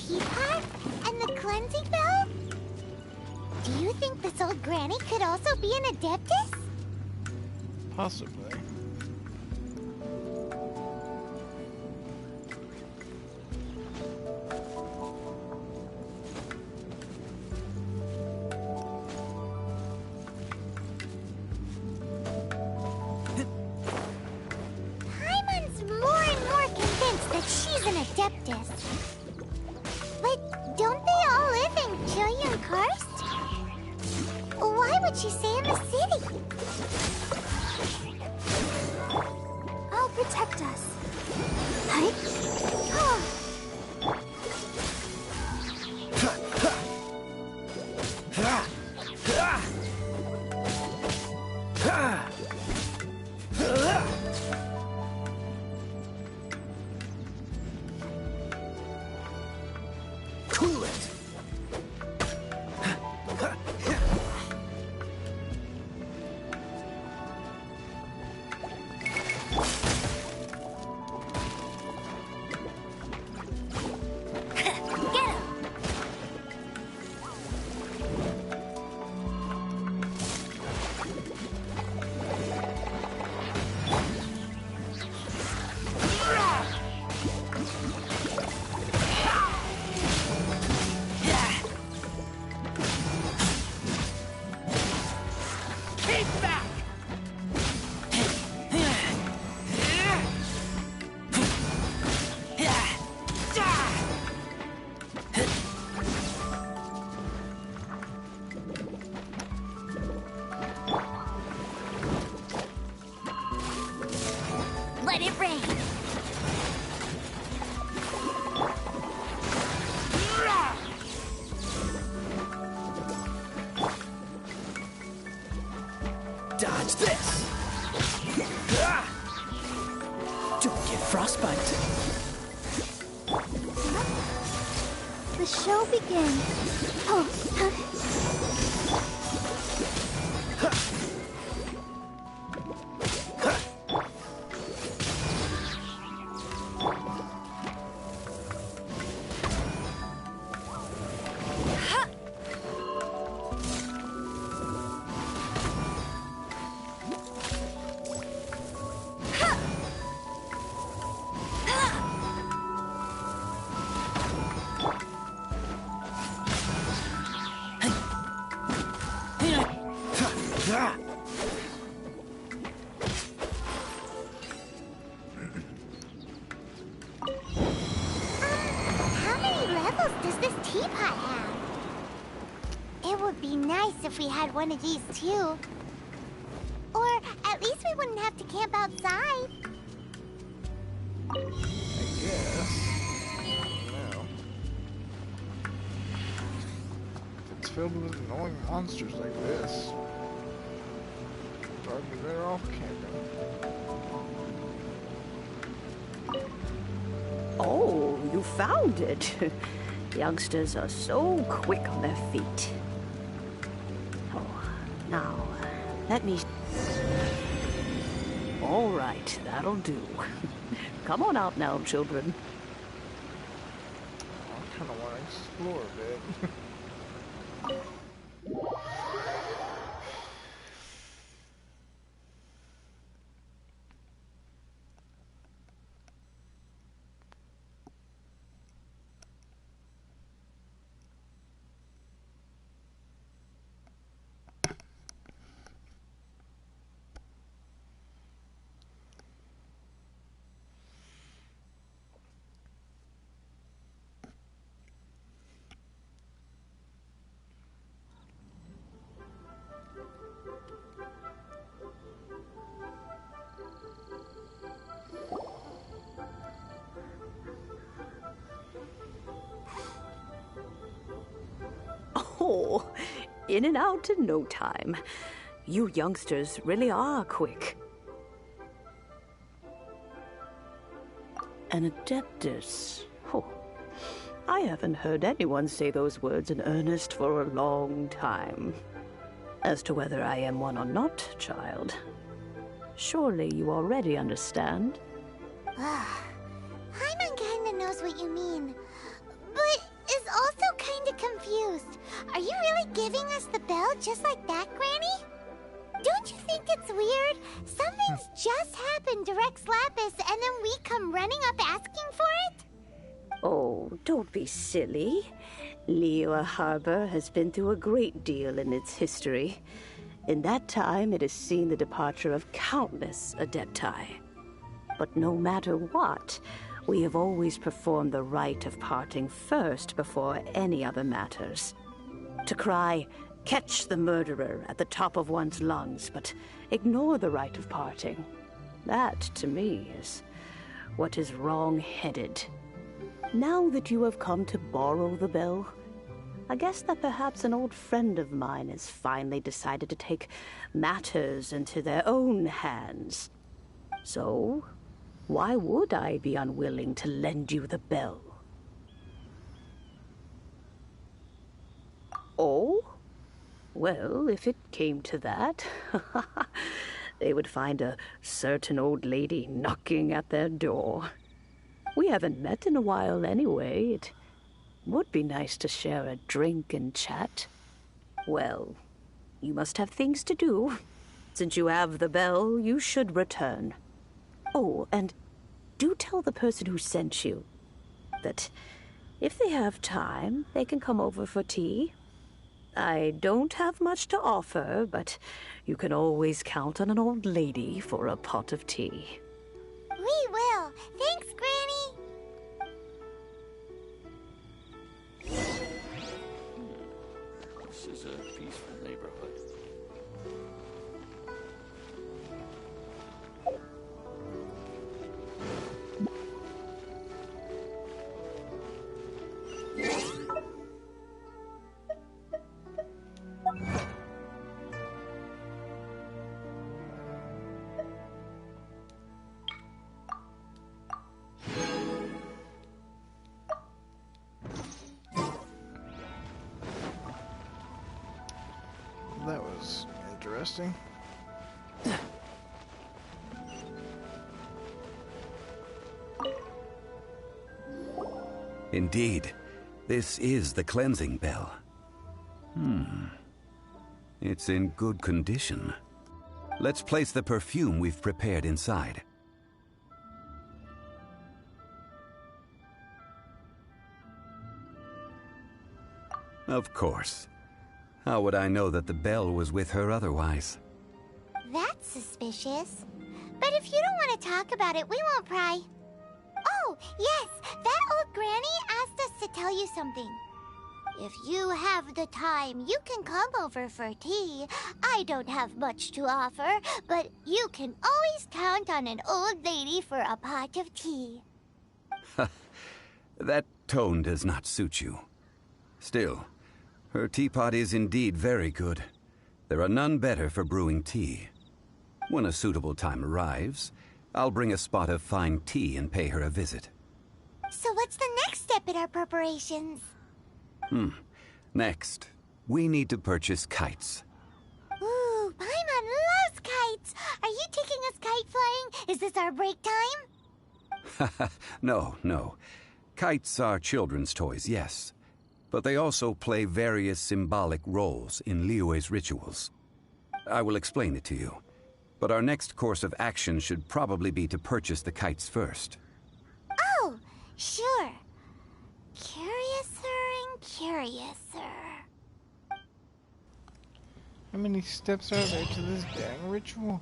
teapot and the cleansing bell? Do you think this old granny could also be an adeptus? Possibly. Paimon's more and more convinced that she's an adeptus. But don't they all live in Chilean Karst? Why would she stay in the city? I'll protect us. Huh? Oh. Cool it. Let it rain. Dodge this. Don't get frostbite. The show begins. Oh, how many levels does this teapot have? It would be nice if we had one of these too. Or at least we wouldn't have to camp outside. I guess. No. It's filled with annoying monsters like this. Probably better off camping. Oh, you found it. Youngsters are so quick on their feet. Oh, now, let me... All right, that'll do. Come on out now, children. I kind of want to explore a bit. Oh, in and out in no time. You youngsters really are quick. An adeptus. Oh, I haven't heard anyone say those words in earnest for a long time. As to whether I am one or not, child, surely you already understand. Paimon kinda knows what you mean. But bit confused. Are you really giving us the bell just like that, Granny? Don't you think it's weird? Something's just happened to Rex Lapis and then we come running up asking for it? Oh, don't be silly. Liyue Harbor has been through a great deal in its history. In that time, it has seen the departure of countless Adepti. But no matter what, we have always performed the rite of parting first before any other matters. To cry, "Catch the murderer," at the top of one's lungs, but ignore the rite of parting. That, to me, is what is wrong-headed. Now that you have come to borrow the bell, I guess that perhaps an old friend of mine has finally decided to take matters into their own hands. So, why would I be unwilling to lend you the bell? Oh? Well, if it came to that, they would find a certain old lady knocking at their door. We haven't met in a while anyway. It would be nice to share a drink and chat. Well, you must have things to do. Since you have the bell, you should return. Oh, and do tell the person who sent you that if they have time, they can come over for tea. I don't have much to offer, but you can always count on an old lady for a pot of tea. We will. Thanks, Granny. This is a peaceful neighborhood. That was interesting. Indeed, this is the cleansing bell. It's in good condition. Let's place the perfume we've prepared inside. Of course. How would I know that the bell was with her otherwise? That's suspicious. But if you don't want to talk about it, we won't pry. Oh, yes, that old granny asked us to tell you something. If you have the time, you can come over for tea. I don't have much to offer, but you can always count on an old lady for a pot of tea. That tone does not suit you. Still, her teapot is indeed very good. There are none better for brewing tea. When a suitable time arrives, I'll bring a spot of fine tea and pay her a visit. So what's the next step in our preparations? Next, we need to purchase kites. Ooh, Paimon loves kites! Are you taking us kite flying? Is this our break time? No. Kites are children's toys, yes. But they also play various symbolic roles in Liyue's rituals. I will explain it to you. But our next course of action should probably be to purchase the kites first. Oh, sure. Curiouser and curiouser. How many steps are there to this dang ritual?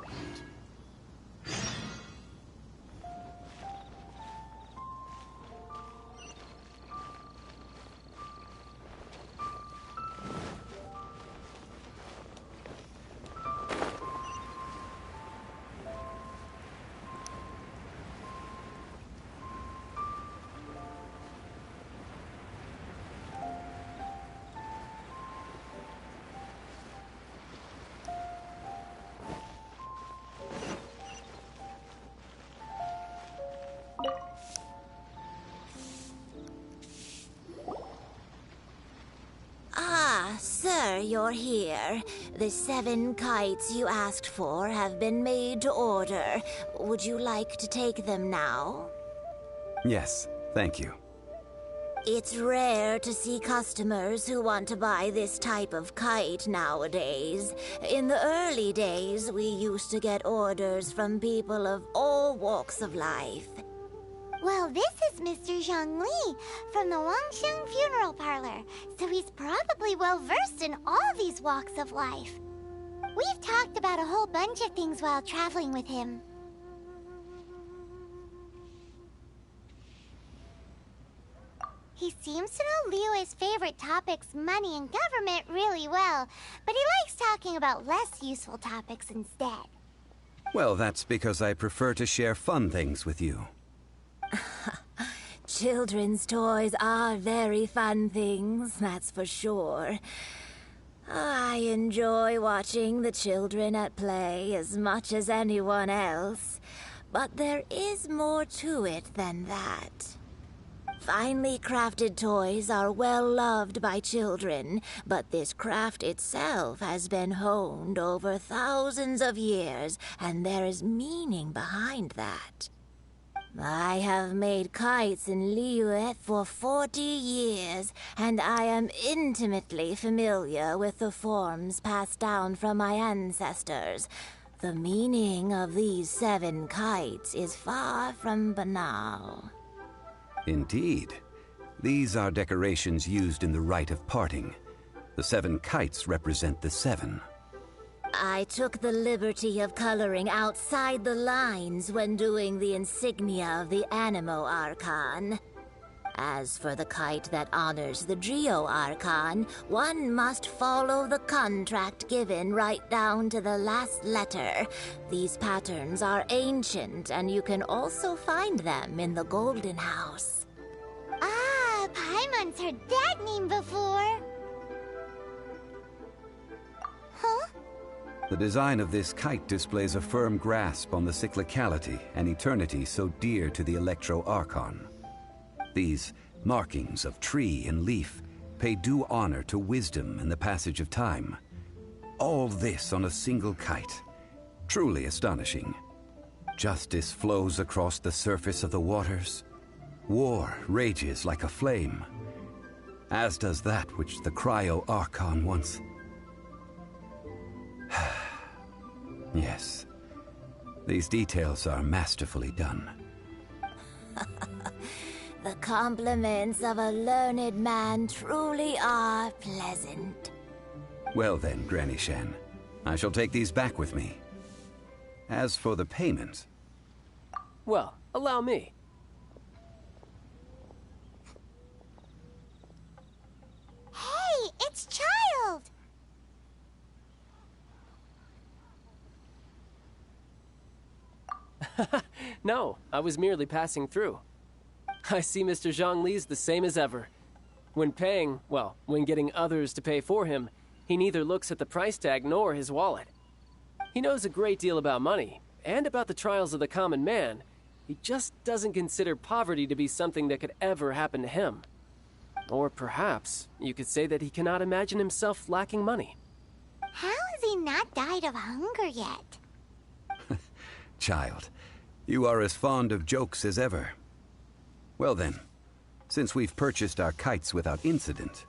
Sir, you're here. The 7 kites you asked for have been made to order. Would you like to take them now? Yes, thank you. It's rare to see customers who want to buy this type of kite nowadays. In the early days, we used to get orders from people of all walks of life. Well, this is Mr. Zhongli from the Wangsheng Funeral Parlor, so he's probably well-versed in all these walks of life. We've talked about a whole bunch of things while traveling with him. He seems to know Liyue's favorite topics, money and government, really well, but he likes talking about less useful topics instead. Well, that's because I prefer to share fun things with you. Children's toys are very fun things, that's for sure. I enjoy watching the children at play as much as anyone else, but there is more to it than that. Finely crafted toys are well loved by children, but this craft itself has been honed over thousands of years, and there is meaning behind that. I have made kites in Liyue for 40 years, and I am intimately familiar with the forms passed down from my ancestors. The meaning of these 7 kites is far from banal. Indeed. These are decorations used in the rite of parting. The 7 kites represent the 7. I took the liberty of coloring outside the lines when doing the insignia of the Animo Archon. As for the kite that honors the Geo Archon, one must follow the contract given right down to the last letter. These patterns are ancient, and you can also find them in the Golden House. Ah, Paimon's heard that name before. Huh? The design of this kite displays a firm grasp on the cyclicality and eternity so dear to the Electro Archon. These markings of tree and leaf pay due honor to wisdom and the passage of time. All this on a single kite. Truly astonishing. Justice flows across the surface of the waters. War rages like a flame. As does that which the Cryo Archon once... Yes. These details are masterfully done. The compliments of a learned man truly are pleasant. Well then, Granny Shan, I shall take these back with me. As for the payment... Well, allow me. Hey, it's Child! No, I was merely passing through. I see Mr. Zhongli's the same as ever. When paying, well, when getting others to pay for him, he neither looks at the price tag nor his wallet. He knows a great deal about money, and about the trials of the common man. He just doesn't consider poverty to be something that could ever happen to him. Or perhaps you could say that he cannot imagine himself lacking money. How has he not died of hunger yet? Child, you are as fond of jokes as ever. Well then, since we've purchased our kites without incident,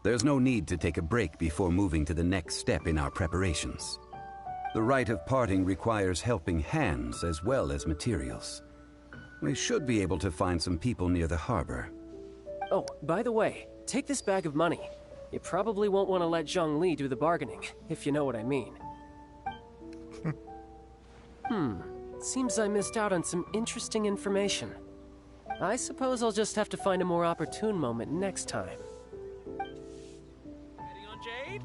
there's no need to take a break before moving to the next step in our preparations. The rite of parting requires helping hands as well as materials. We should be able to find some people near the harbor. Oh, by the way, take this bag of money. You probably won't want to let Zhongli do the bargaining, if you know what I mean. Seems I missed out on some interesting information. I suppose I'll just have to find a more opportune moment next time. Ready on Jade?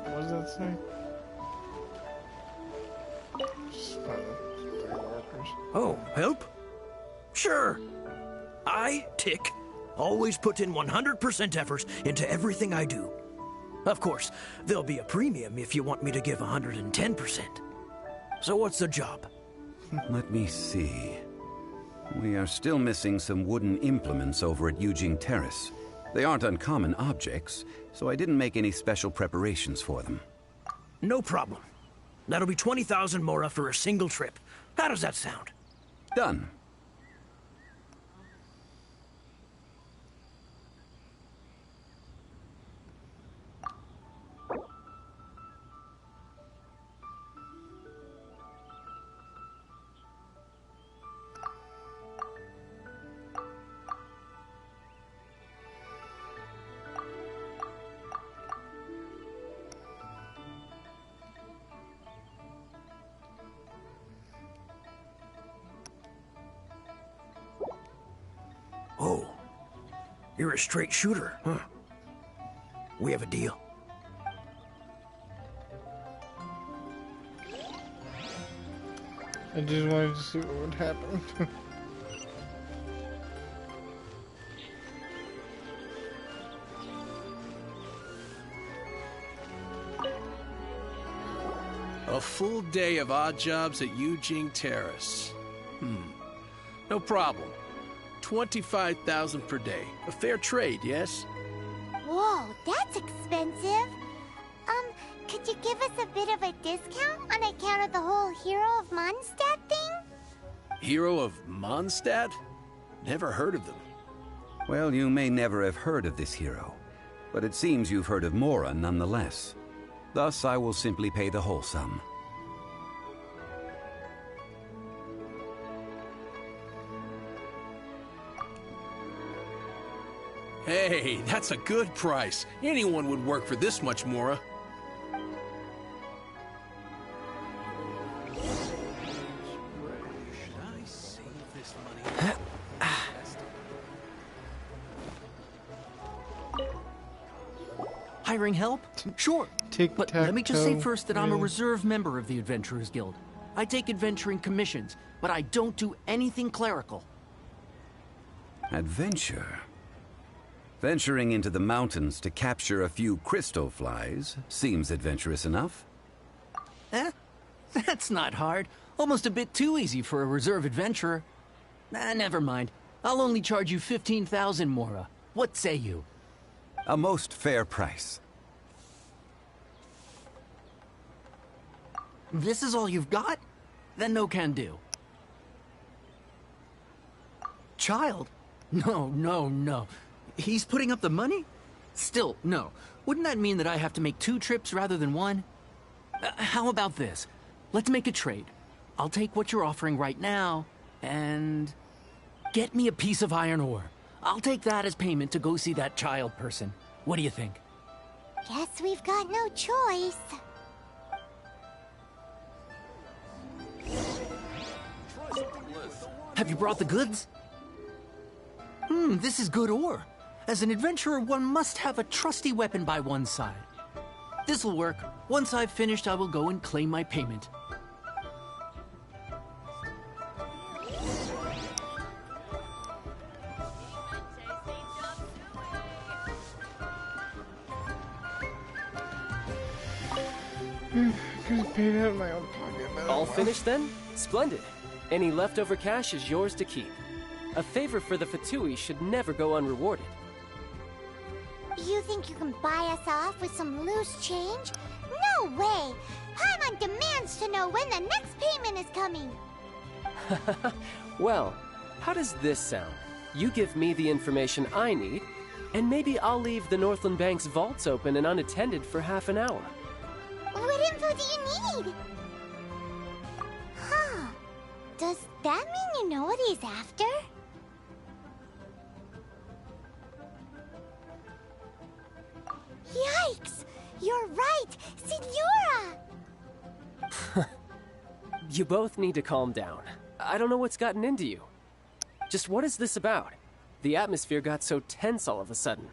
What does that say? Oh, help? Sure. I, Tick, always put in 100% effort into everything I do. Of course, there'll be a premium if you want me to give 110%. So what's the job? Let me see. We are still missing some wooden implements over at Yujing Terrace. They aren't uncommon objects, so I didn't make any special preparations for them. No problem. That'll be 20,000 mora for a single trip. How does that sound? Done. Oh, you're a straight shooter, huh? We have a deal. I just wanted to see what would happen. A full day of odd jobs at Yujing Terrace. No problem. 25,000 per day. A fair trade, yes? Whoa, that's expensive. Could you give us a bit of a discount on account of the whole Hero of Mondstadt thing? Hero of Mondstadt? Never heard of them. Well, you may never have heard of this hero, but it seems you've heard of Mora nonetheless. Thus, I will simply pay the whole sum. Hey, that's a good price. Anyone would work for this much, Mora. Hiring help? Sure. But let me just say first that I'm a reserve member of the Adventurers Guild. I take adventuring commissions, but I don't do anything clerical. Adventure? Venturing into the mountains to capture a few crystal flies seems adventurous enough. That's not hard. Almost a bit too easy for a reserve adventurer. Never mind. I'll only charge you 15,000 mora. What say you? A most fair price. This is all you've got? Then no can do. Child? No. He's putting up the money? Still, no. Wouldn't that mean that I have to make 2 trips rather than 1? How about this? Let's make a trade. I'll take what you're offering right now, and... get me a piece of iron ore. I'll take that as payment to go see that child person. What do you think? Guess we've got no choice. Have you brought the goods? This is good ore. As an adventurer, one must have a trusty weapon by one's side. This'll work. Once I've finished, I will go and claim my payment. Could have paid out of my own pocket. All finished then? Splendid. Any leftover cash is yours to keep. A favor for the Fatui should never go unrewarded. You think you can buy us off with some loose change? No way! Paimon demands to know when the next payment is coming! Well, how does this sound? You give me the information I need, and maybe I'll leave the Northland Bank's vaults open and unattended for half an hour. What info do you need? Huh. Does that mean you know what he's after? Yikes! You're right! Signora! You both need to calm down. I don't know what's gotten into you. Just what is this about? The atmosphere got so tense all of a sudden.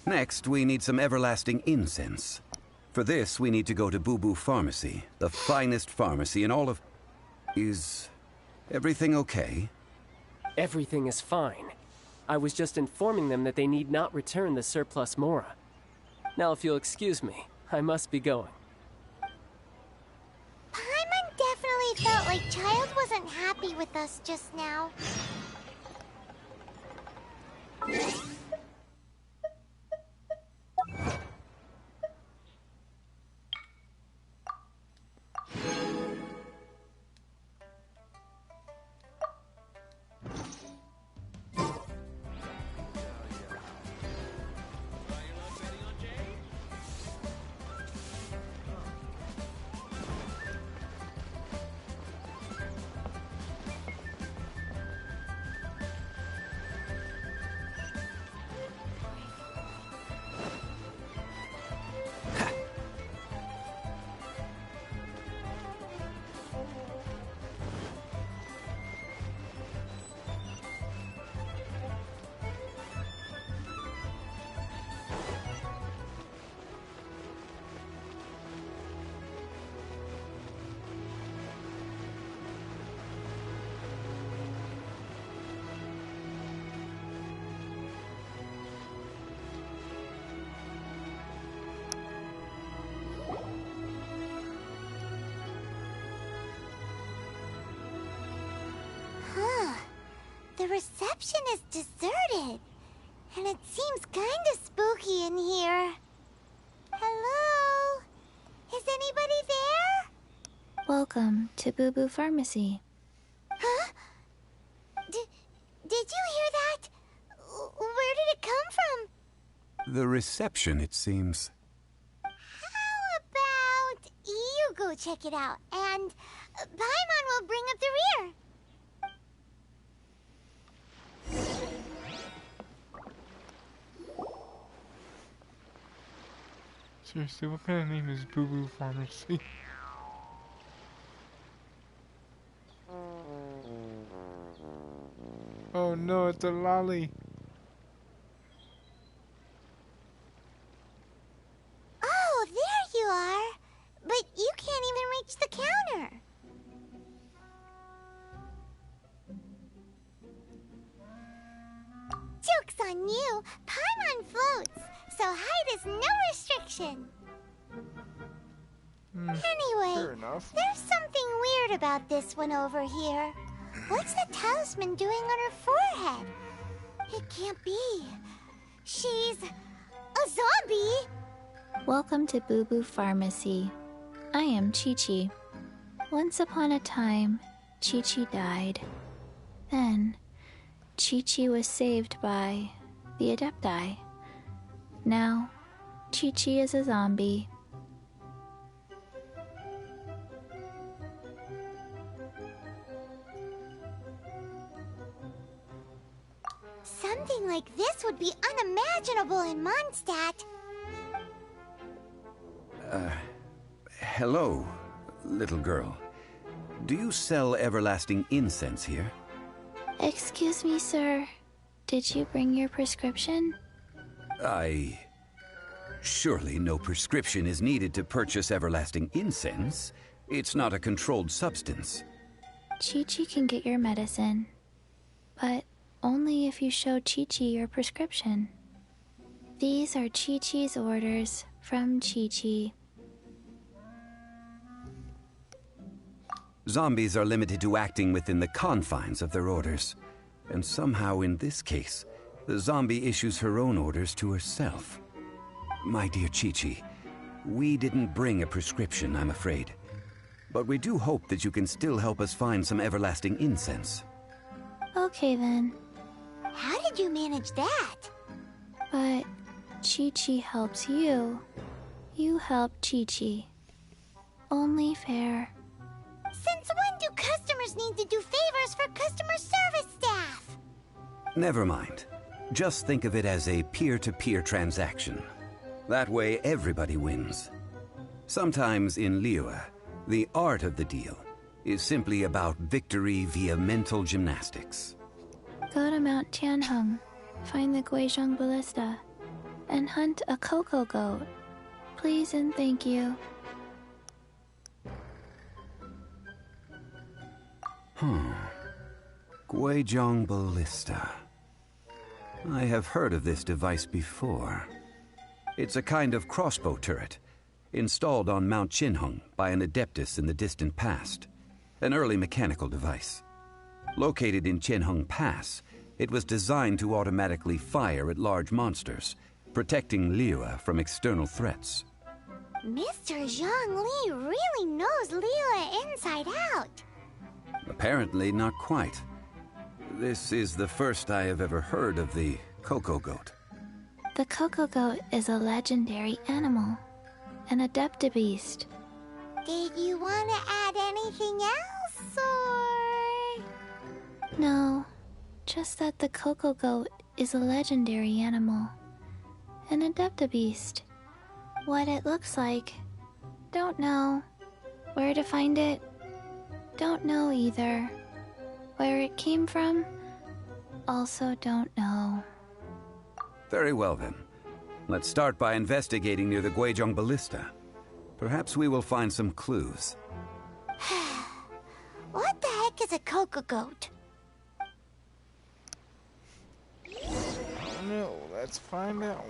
Next, we need some everlasting incense. For this, we need to go to Boo Boo Pharmacy, the finest pharmacy in all of... Is everything okay? Everything is fine. I was just informing them that they need not return the surplus mora. Now, if you'll excuse me, I must be going. Like Child wasn't happy with us just now. The reception is deserted, and it seems kinda spooky in here. Hello? Is anybody there? Welcome to Boo Boo Pharmacy. Huh? Did you hear that? Where did it come from? The reception, it seems. How about you go check it out, and Paimon will bring up the rear. Seriously, what kind of name is Boo Boo Pharmacy? Oh no, it's a lolly. Oh, there you are. But you can't even reach the counter. Joke's on you. Paimon floats, so height is no restriction. Anyway, fair enough. There's something weird about this one over here. What's the talisman doing on her forehead? It can't be. She's a zombie. Welcome to Boo Boo Pharmacy. I am Chi-Chi. Once upon a time, Chi-Chi died. Then, Chi-Chi was saved by the Adepti. Now, Chi-Chi is a zombie. Something like this would be unimaginable in Mondstadt. Hello, little girl. Do you sell everlasting incense here? Excuse me, sir. Did you bring your prescription? Surely no prescription is needed to purchase everlasting incense. It's not a controlled substance. Chi-Chi can get your medicine, but only if you show Chi-Chi your prescription. These are Chi-Chi's orders from Chi-Chi. Zombies are limited to acting within the confines of their orders. And somehow in this case, the zombie issues her own orders to herself. My dear Chi-Chi, we didn't bring a prescription, I'm afraid. But we do hope that you can still help us find some everlasting incense. Okay then. How did you manage that? But Chi-Chi helps you. You help Chi-Chi. Only fair. Since when do customers need to do favors for customer service staff? Never mind. Just think of it as a peer-to-peer transaction. That way everybody wins. Sometimes in Liyue, the art of the deal is simply about victory via mental gymnastics. Go to Mount Tianheng, find the Guizhong Ballista, and hunt a cocoa goat. Please and thank you. Guizhong Ballista. I have heard of this device before. It's a kind of crossbow turret, installed on Mount Tianheng by an adeptus in the distant past. an early mechanical device. Located in Chenhung Pass, it was designed to automatically fire at large monsters, protecting Liyue from external threats. Mr. Zhongli really knows Liyue inside out. Apparently not quite. This is the first I have ever heard of the Coco Goat. The Coco Goat is a legendary animal, an adeptabeast. Did you want to add anything else, or...? No, just that the Coco Goat is a legendary animal, an adeptabeast. What it looks like, don't know. Where to find it, don't know either. Where it came from, also don't know. Very well then. Let's start by investigating near the Guizhong Ballista. Perhaps we will find some clues. What the heck is a Coco Goat? No, let's find out.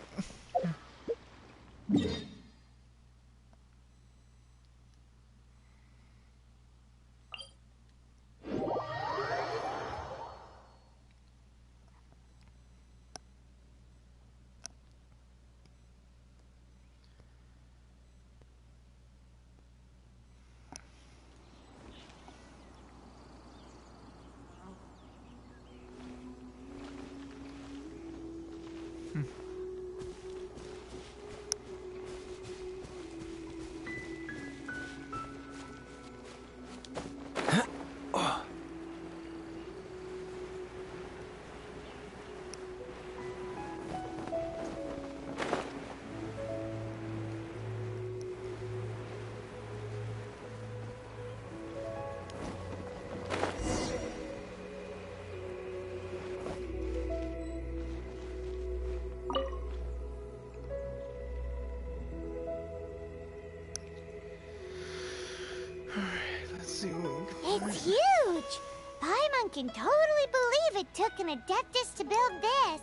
It's huge! Paimon can totally believe it took an Adeptus to build this.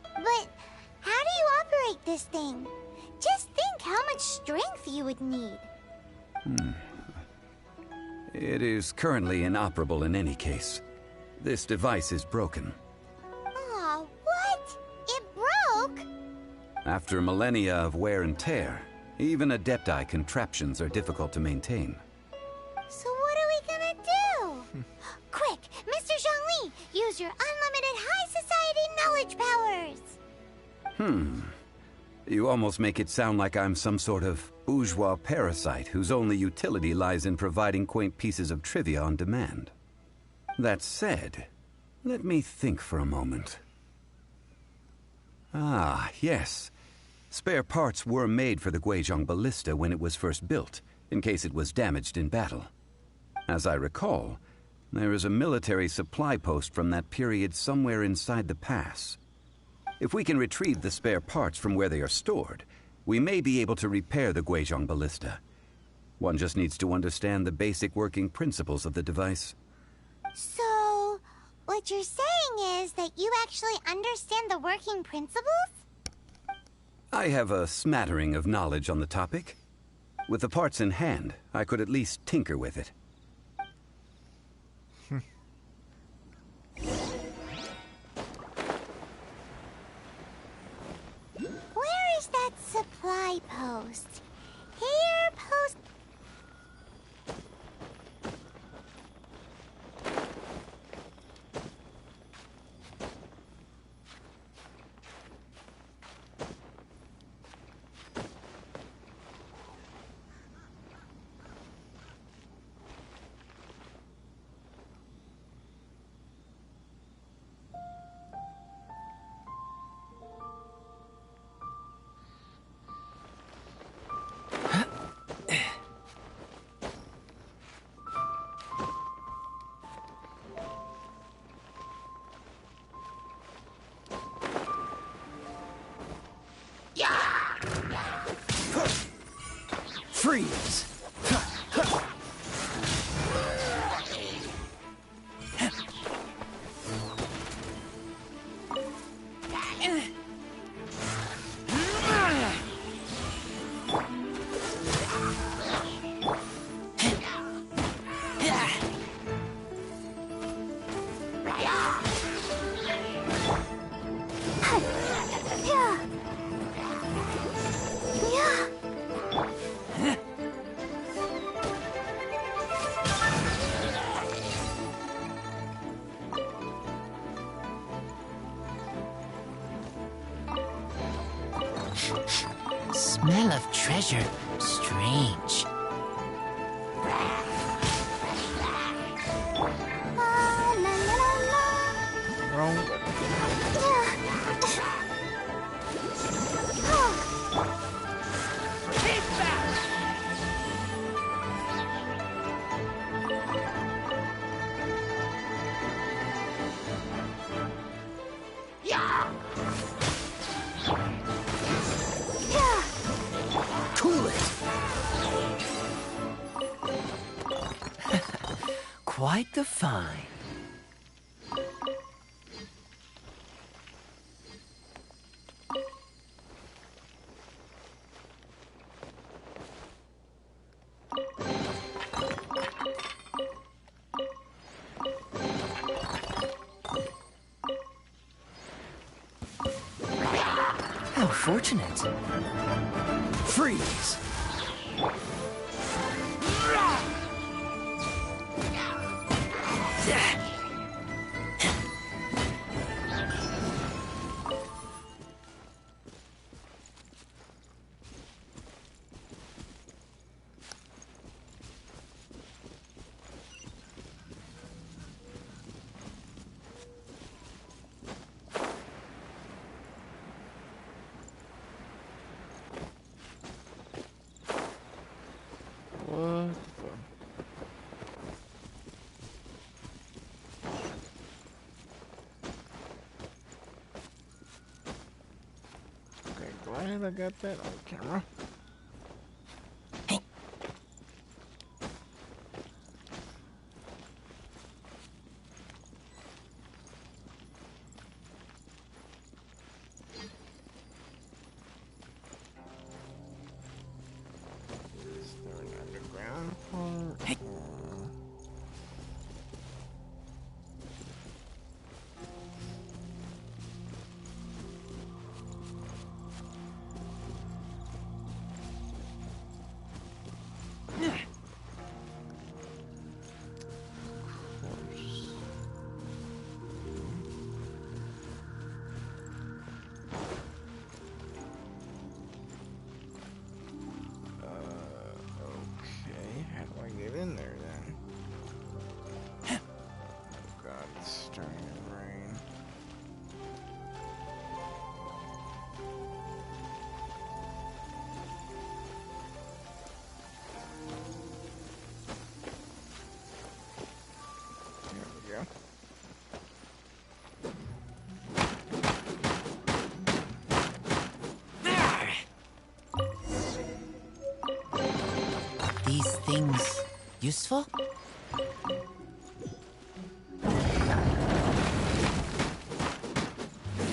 But how do you operate this thing? Just think how much strength you would need. It is currently inoperable in any case. This device is broken. Aw, what? It broke? After millennia of wear and tear, even Adepti contraptions are difficult to maintain. So what are we gonna do? Quick, Mr. Zhongli, use your unlimited high society knowledge powers! You almost make it sound like I'm some sort of bourgeois parasite whose only utility lies in providing quaint pieces of trivia on demand. That said, let me think for a moment. Ah, yes. Spare parts were made for the Guizhong Ballista when it was first built, in case it was damaged in battle. As I recall, there is a military supply post from that period somewhere inside the pass. If we can retrieve the spare parts from where they are stored, we may be able to repair the Guizhong Ballista. One just needs to understand the basic working principles of the device. So, what you're saying is that you actually understand the working principles? I have a smattering of knowledge on the topic. With the parts in hand, I could at least tinker with it. Where is that supply post? Here, post... Smell of treasure. Strange. Wrong. Cool it. Quite the find. How fortunate. Freeze. What the fuck? Okay, glad I got that on camera. Is there an underground part? Okay, how do I get in there then? Oh god, it's starting to rain. There we go. These things useful?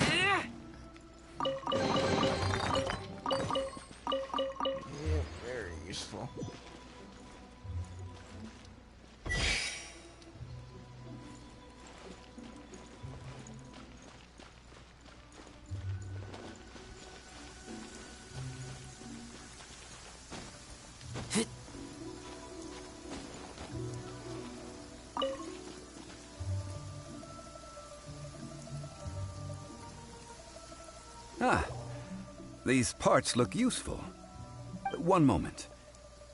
Yeah, very useful. Ah, these parts look useful. One moment.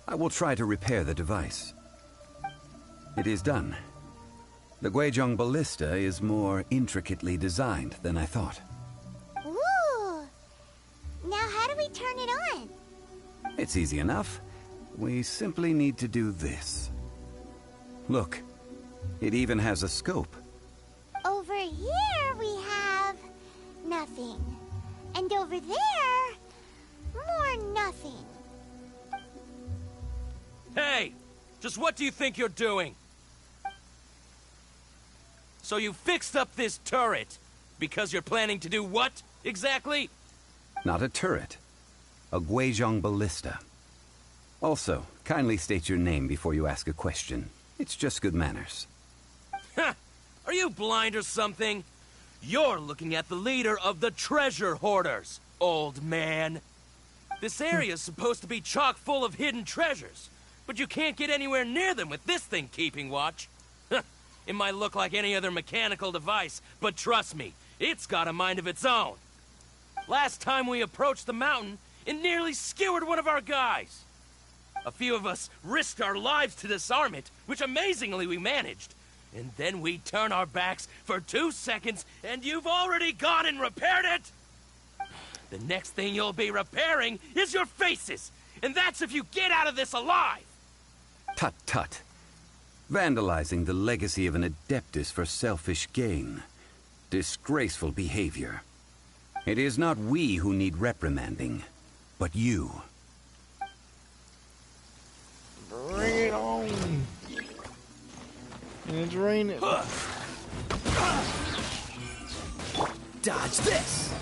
I will try to repair the device. It is done. The Guizhong ballista is more intricately designed than I thought. Ooh! Now how do we turn it on? It's easy enough. We simply need to do this. Look, it even has a scope. Over here we have nothing. And over there, more nothing. Hey! Just what do you think you're doing? So you fixed up this turret because you're planning to do what, exactly? Not a turret. A Guizhong ballista. Also, kindly state your name before you ask a question. It's just good manners. Ha! Are you blind or something? You're looking at the leader of the treasure hoarders, old man. This area's supposed to be chock full of hidden treasures, but you can't get anywhere near them with this thing keeping watch. It might look like any other mechanical device, but trust me, it's got a mind of its own. Last time we approached the mountain, it nearly skewered one of our guys. A few of us risked our lives to disarm it, which amazingly we managed. And then we turn our backs for 2 seconds, and you've already gone and repaired it! The next thing you'll be repairing is your faces! And that's if you get out of this alive! Tut tut. Vandalizing the legacy of an Adeptus for selfish gain. Disgraceful behavior. It is not we who need reprimanding, but you. Bring it on. And it's raining. Dodge this!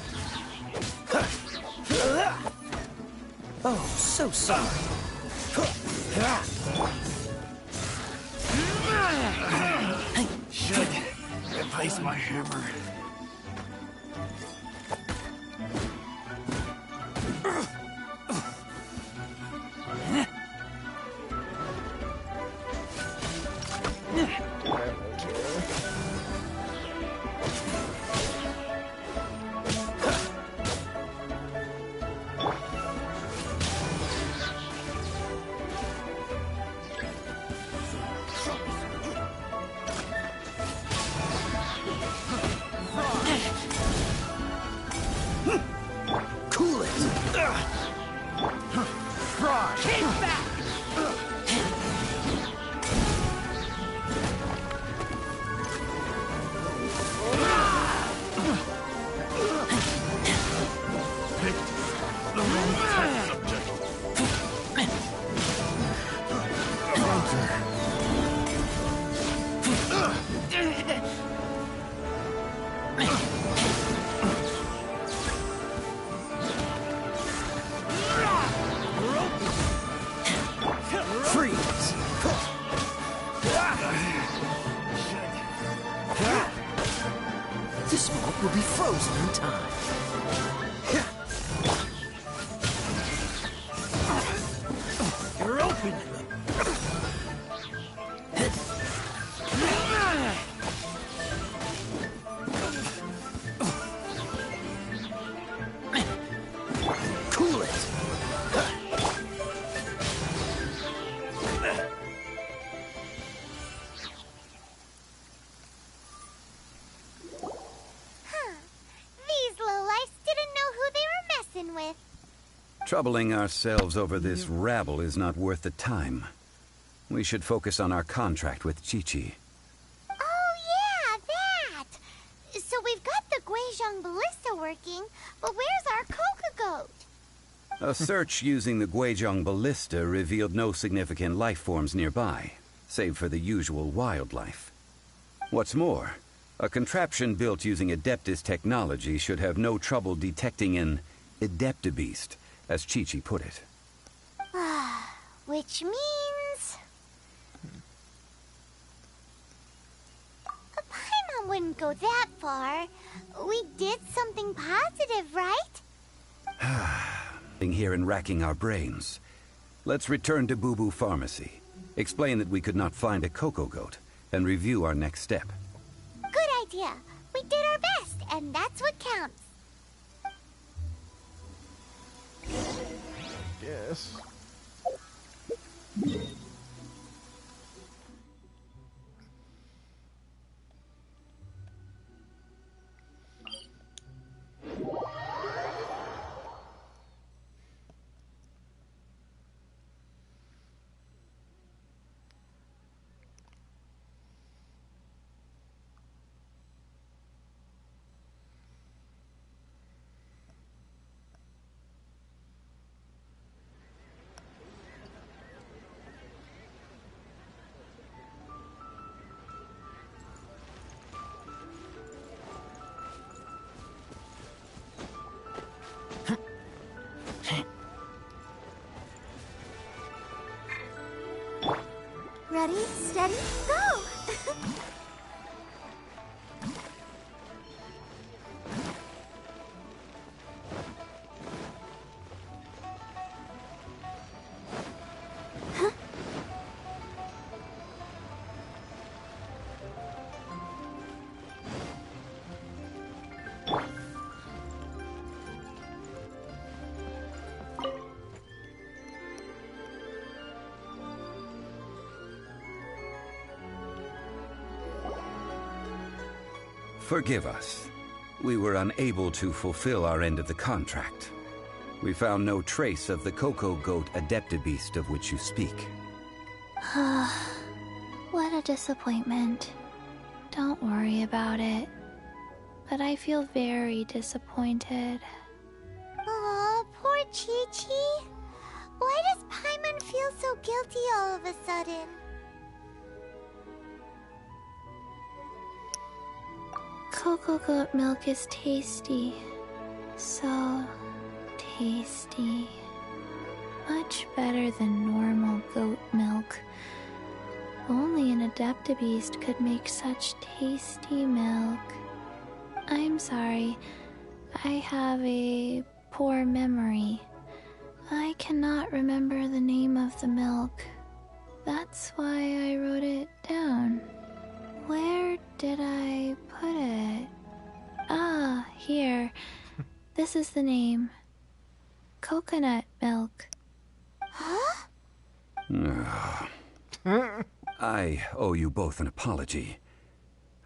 Oh, so sorry. Should replace my hammer. Cool it! Frog! Keep back! The wrong test subject. Freeze! This smoke will be frozen in time. You're open! Cool it! These lowlifes didn't know who they were messing with. Troubling ourselves over this rabble is not worth the time. We should focus on our contract with Chi-Chi. Oh, yeah, that! So we've got the Guizhong Ballista working, but where's our Coca Goat? A search using the Guizhong Ballista revealed no significant life forms nearby, save for the usual wildlife. What's more, a contraption built using Adeptus technology should have no trouble detecting an Adeptabeast, as Chi-Chi put it. Which means... Paimon wouldn't go that far. We did something positive, right? Here and racking our brains. Let's return to Boo Boo Pharmacy. Explain that we could not find a Coco Goat, and review our next step. Good idea. We did our best, and that's what counts. Yes. Ready, steady, go! Forgive us. We were unable to fulfill our end of the contract. We found no trace of the Cocoa Goat Adeptibeast of which you speak. What a disappointment. Don't worry about it. But I feel very disappointed. Aw, poor Chi-Chi. Why does Paimon feel so guilty all of a sudden? Cocoa goat milk is tasty. So tasty. Much better than normal goat milk. Only an Adeptibeast could make such tasty milk. I'm sorry. I have a poor memory. I cannot remember the name of the milk. That's why I wrote it down. Where did I put it? Ah, here. This is the name. Coconut milk. Huh? I owe you both an apology.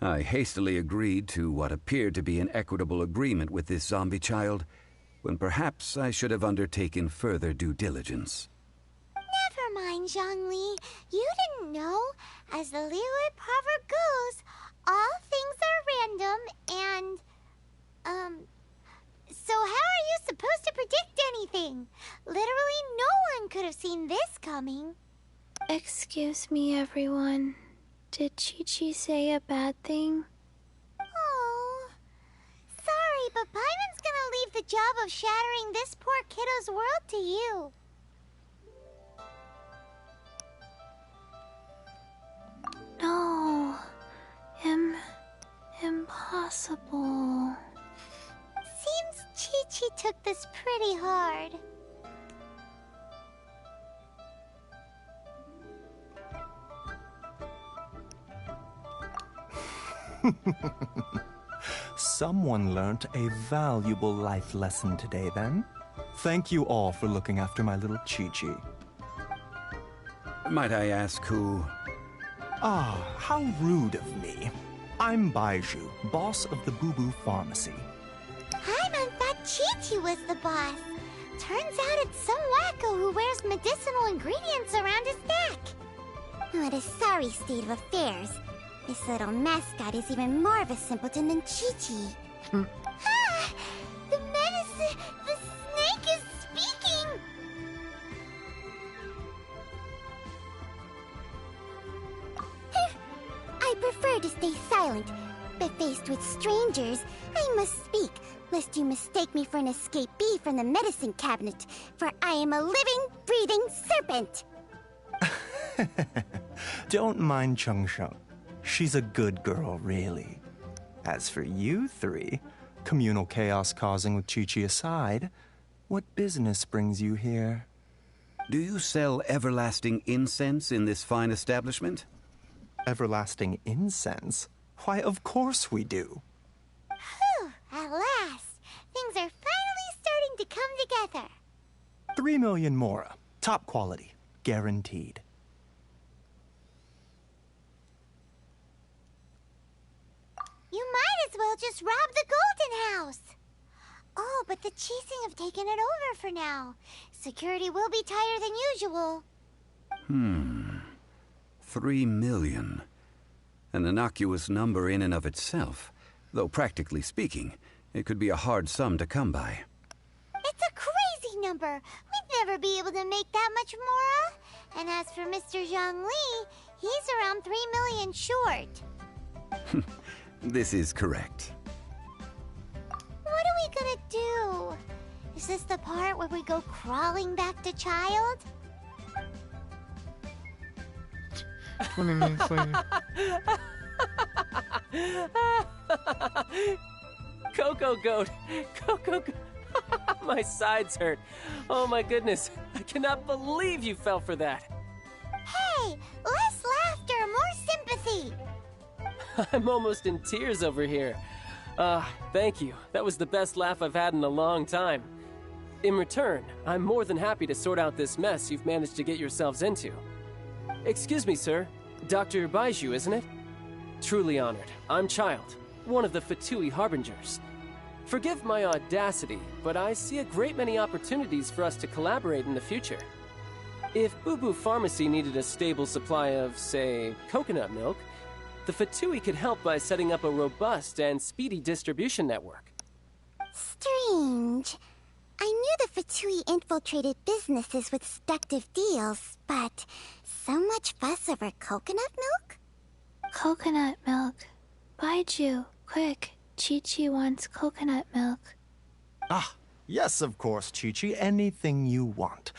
I hastily agreed to what appeared to be an equitable agreement with this zombie child, when perhaps I should have undertaken further due diligence. Never mind, Zhongli. You didn't know. As the Liyue proverb goes, all things are random and, so how are you supposed to predict anything? Literally no one could have seen this coming. Excuse me, everyone. Did Chi-Chi say a bad thing? Oh, sorry, but Paimon's gonna leave the job of shattering this poor kiddo's world to you. No. Impossible. Seems Chi-Chi took this pretty hard. Someone learnt a valuable life lesson today, then. Thank you all for looking after my little Chi-Chi. Might I ask who... Ah, how rude of me. I'm Baiju, boss of the Boo Boo Pharmacy. Paimon thought Chi-Chi was the boss. Turns out it's some wacko who wears medicinal ingredients around his neck. What a sorry state of affairs. This little mascot is even more of a simpleton than Chi-Chi. Ah! The medicine... The snake is speaking! I prefer to stay silent, but faced with strangers, I must speak, lest you mistake me for an escapee from the medicine cabinet, for I am a living, breathing serpent! Don't mind Chung Sheng. She's a good girl, really. As for you three, communal chaos causing with Chi-Chi aside, what business brings you here? Do you sell everlasting incense in this fine establishment? Everlasting incense? Why, of course we do. Whew, at last! Things are finally starting to come together. 3 million mora. Top quality. Guaranteed. You might as well just rob the Golden House. Oh, but the Chising have taken it over for now. Security will be tighter than usual. 3 million. An innocuous number in and of itself, though practically speaking, it could be a hard sum to come by. It's a crazy number. We'd never be able to make that much mora. And as for Mr. Zhang Li, he's around 3 million short. This is correct. What are we gonna do? Is this the part where we go crawling back to Child? 20 minutes later. Cocoa Goat! Cocoa Goat! My sides hurt. Oh my goodness. I cannot believe you fell for that. Hey, less laughter, more sympathy. I'm almost in tears over here. Thank you. That was the best laugh I've had in a long time. In return, I'm more than happy to sort out this mess you've managed to get yourselves into. Excuse me, sir. Dr. Baiju, isn't it? Truly honored. I'm Child. one of the Fatui Harbingers. Forgive my audacity, but I see a great many opportunities for us to collaborate in the future. If Boo Boo Pharmacy needed a stable supply of, say, coconut milk, the Fatui could help by setting up a robust and speedy distribution network. Strange. I knew the Fatui infiltrated businesses with seductive deals, but so much fuss over coconut milk? Coconut milk. Baiju, quick. Chi-Chi wants coconut milk. Ah, yes, of course, Chi-Chi. Anything you want.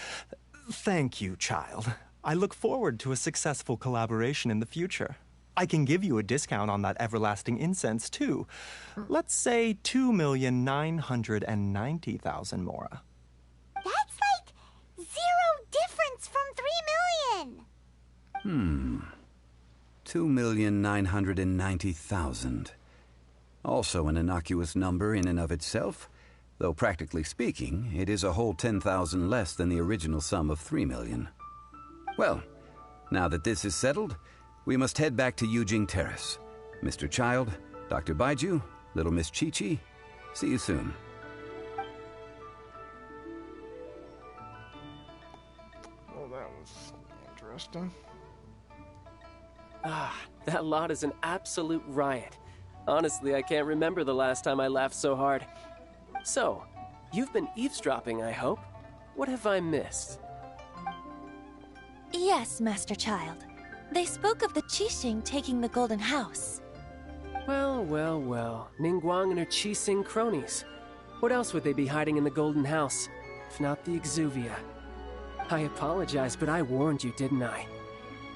Thank you, child. I look forward to a successful collaboration in the future. I can give you a discount on that everlasting incense, too. Let's say 2,990,000 mora. That's like 0 difference from 3 million! 2,990,000. Also an innocuous number in and of itself, though practically speaking, it is a whole 10,000 less than the original sum of 3 million. Well, now that this is settled, we must head back to Yujing Terrace. Mr. Child, Dr. Baiju, little Miss Chi-Chi, see you soon. Well, that was interesting. Ah, that lot is an absolute riot. Honestly, I can't remember the last time I laughed so hard. So, you've been eavesdropping, I hope? What have I missed? Yes, Master Child. They spoke of the Qixing taking the Golden House. Well, well, well. Ningguang and her Qixing cronies. What else would they be hiding in the Golden House, if not the Exuvia? I apologize, but I warned you, didn't I?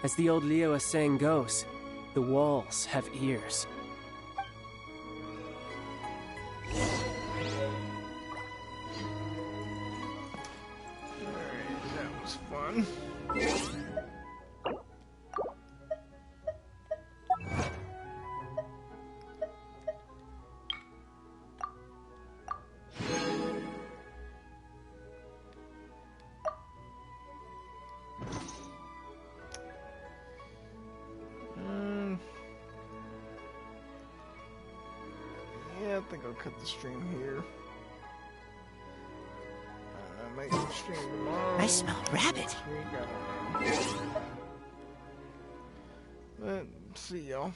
As the old Liu saying goes, the walls have ears. Alright, that was fun. Yeah, I think I'll cut the stream here. I might stream tomorrow. I smell rabbit. Next week, I don't know. But, see y'all.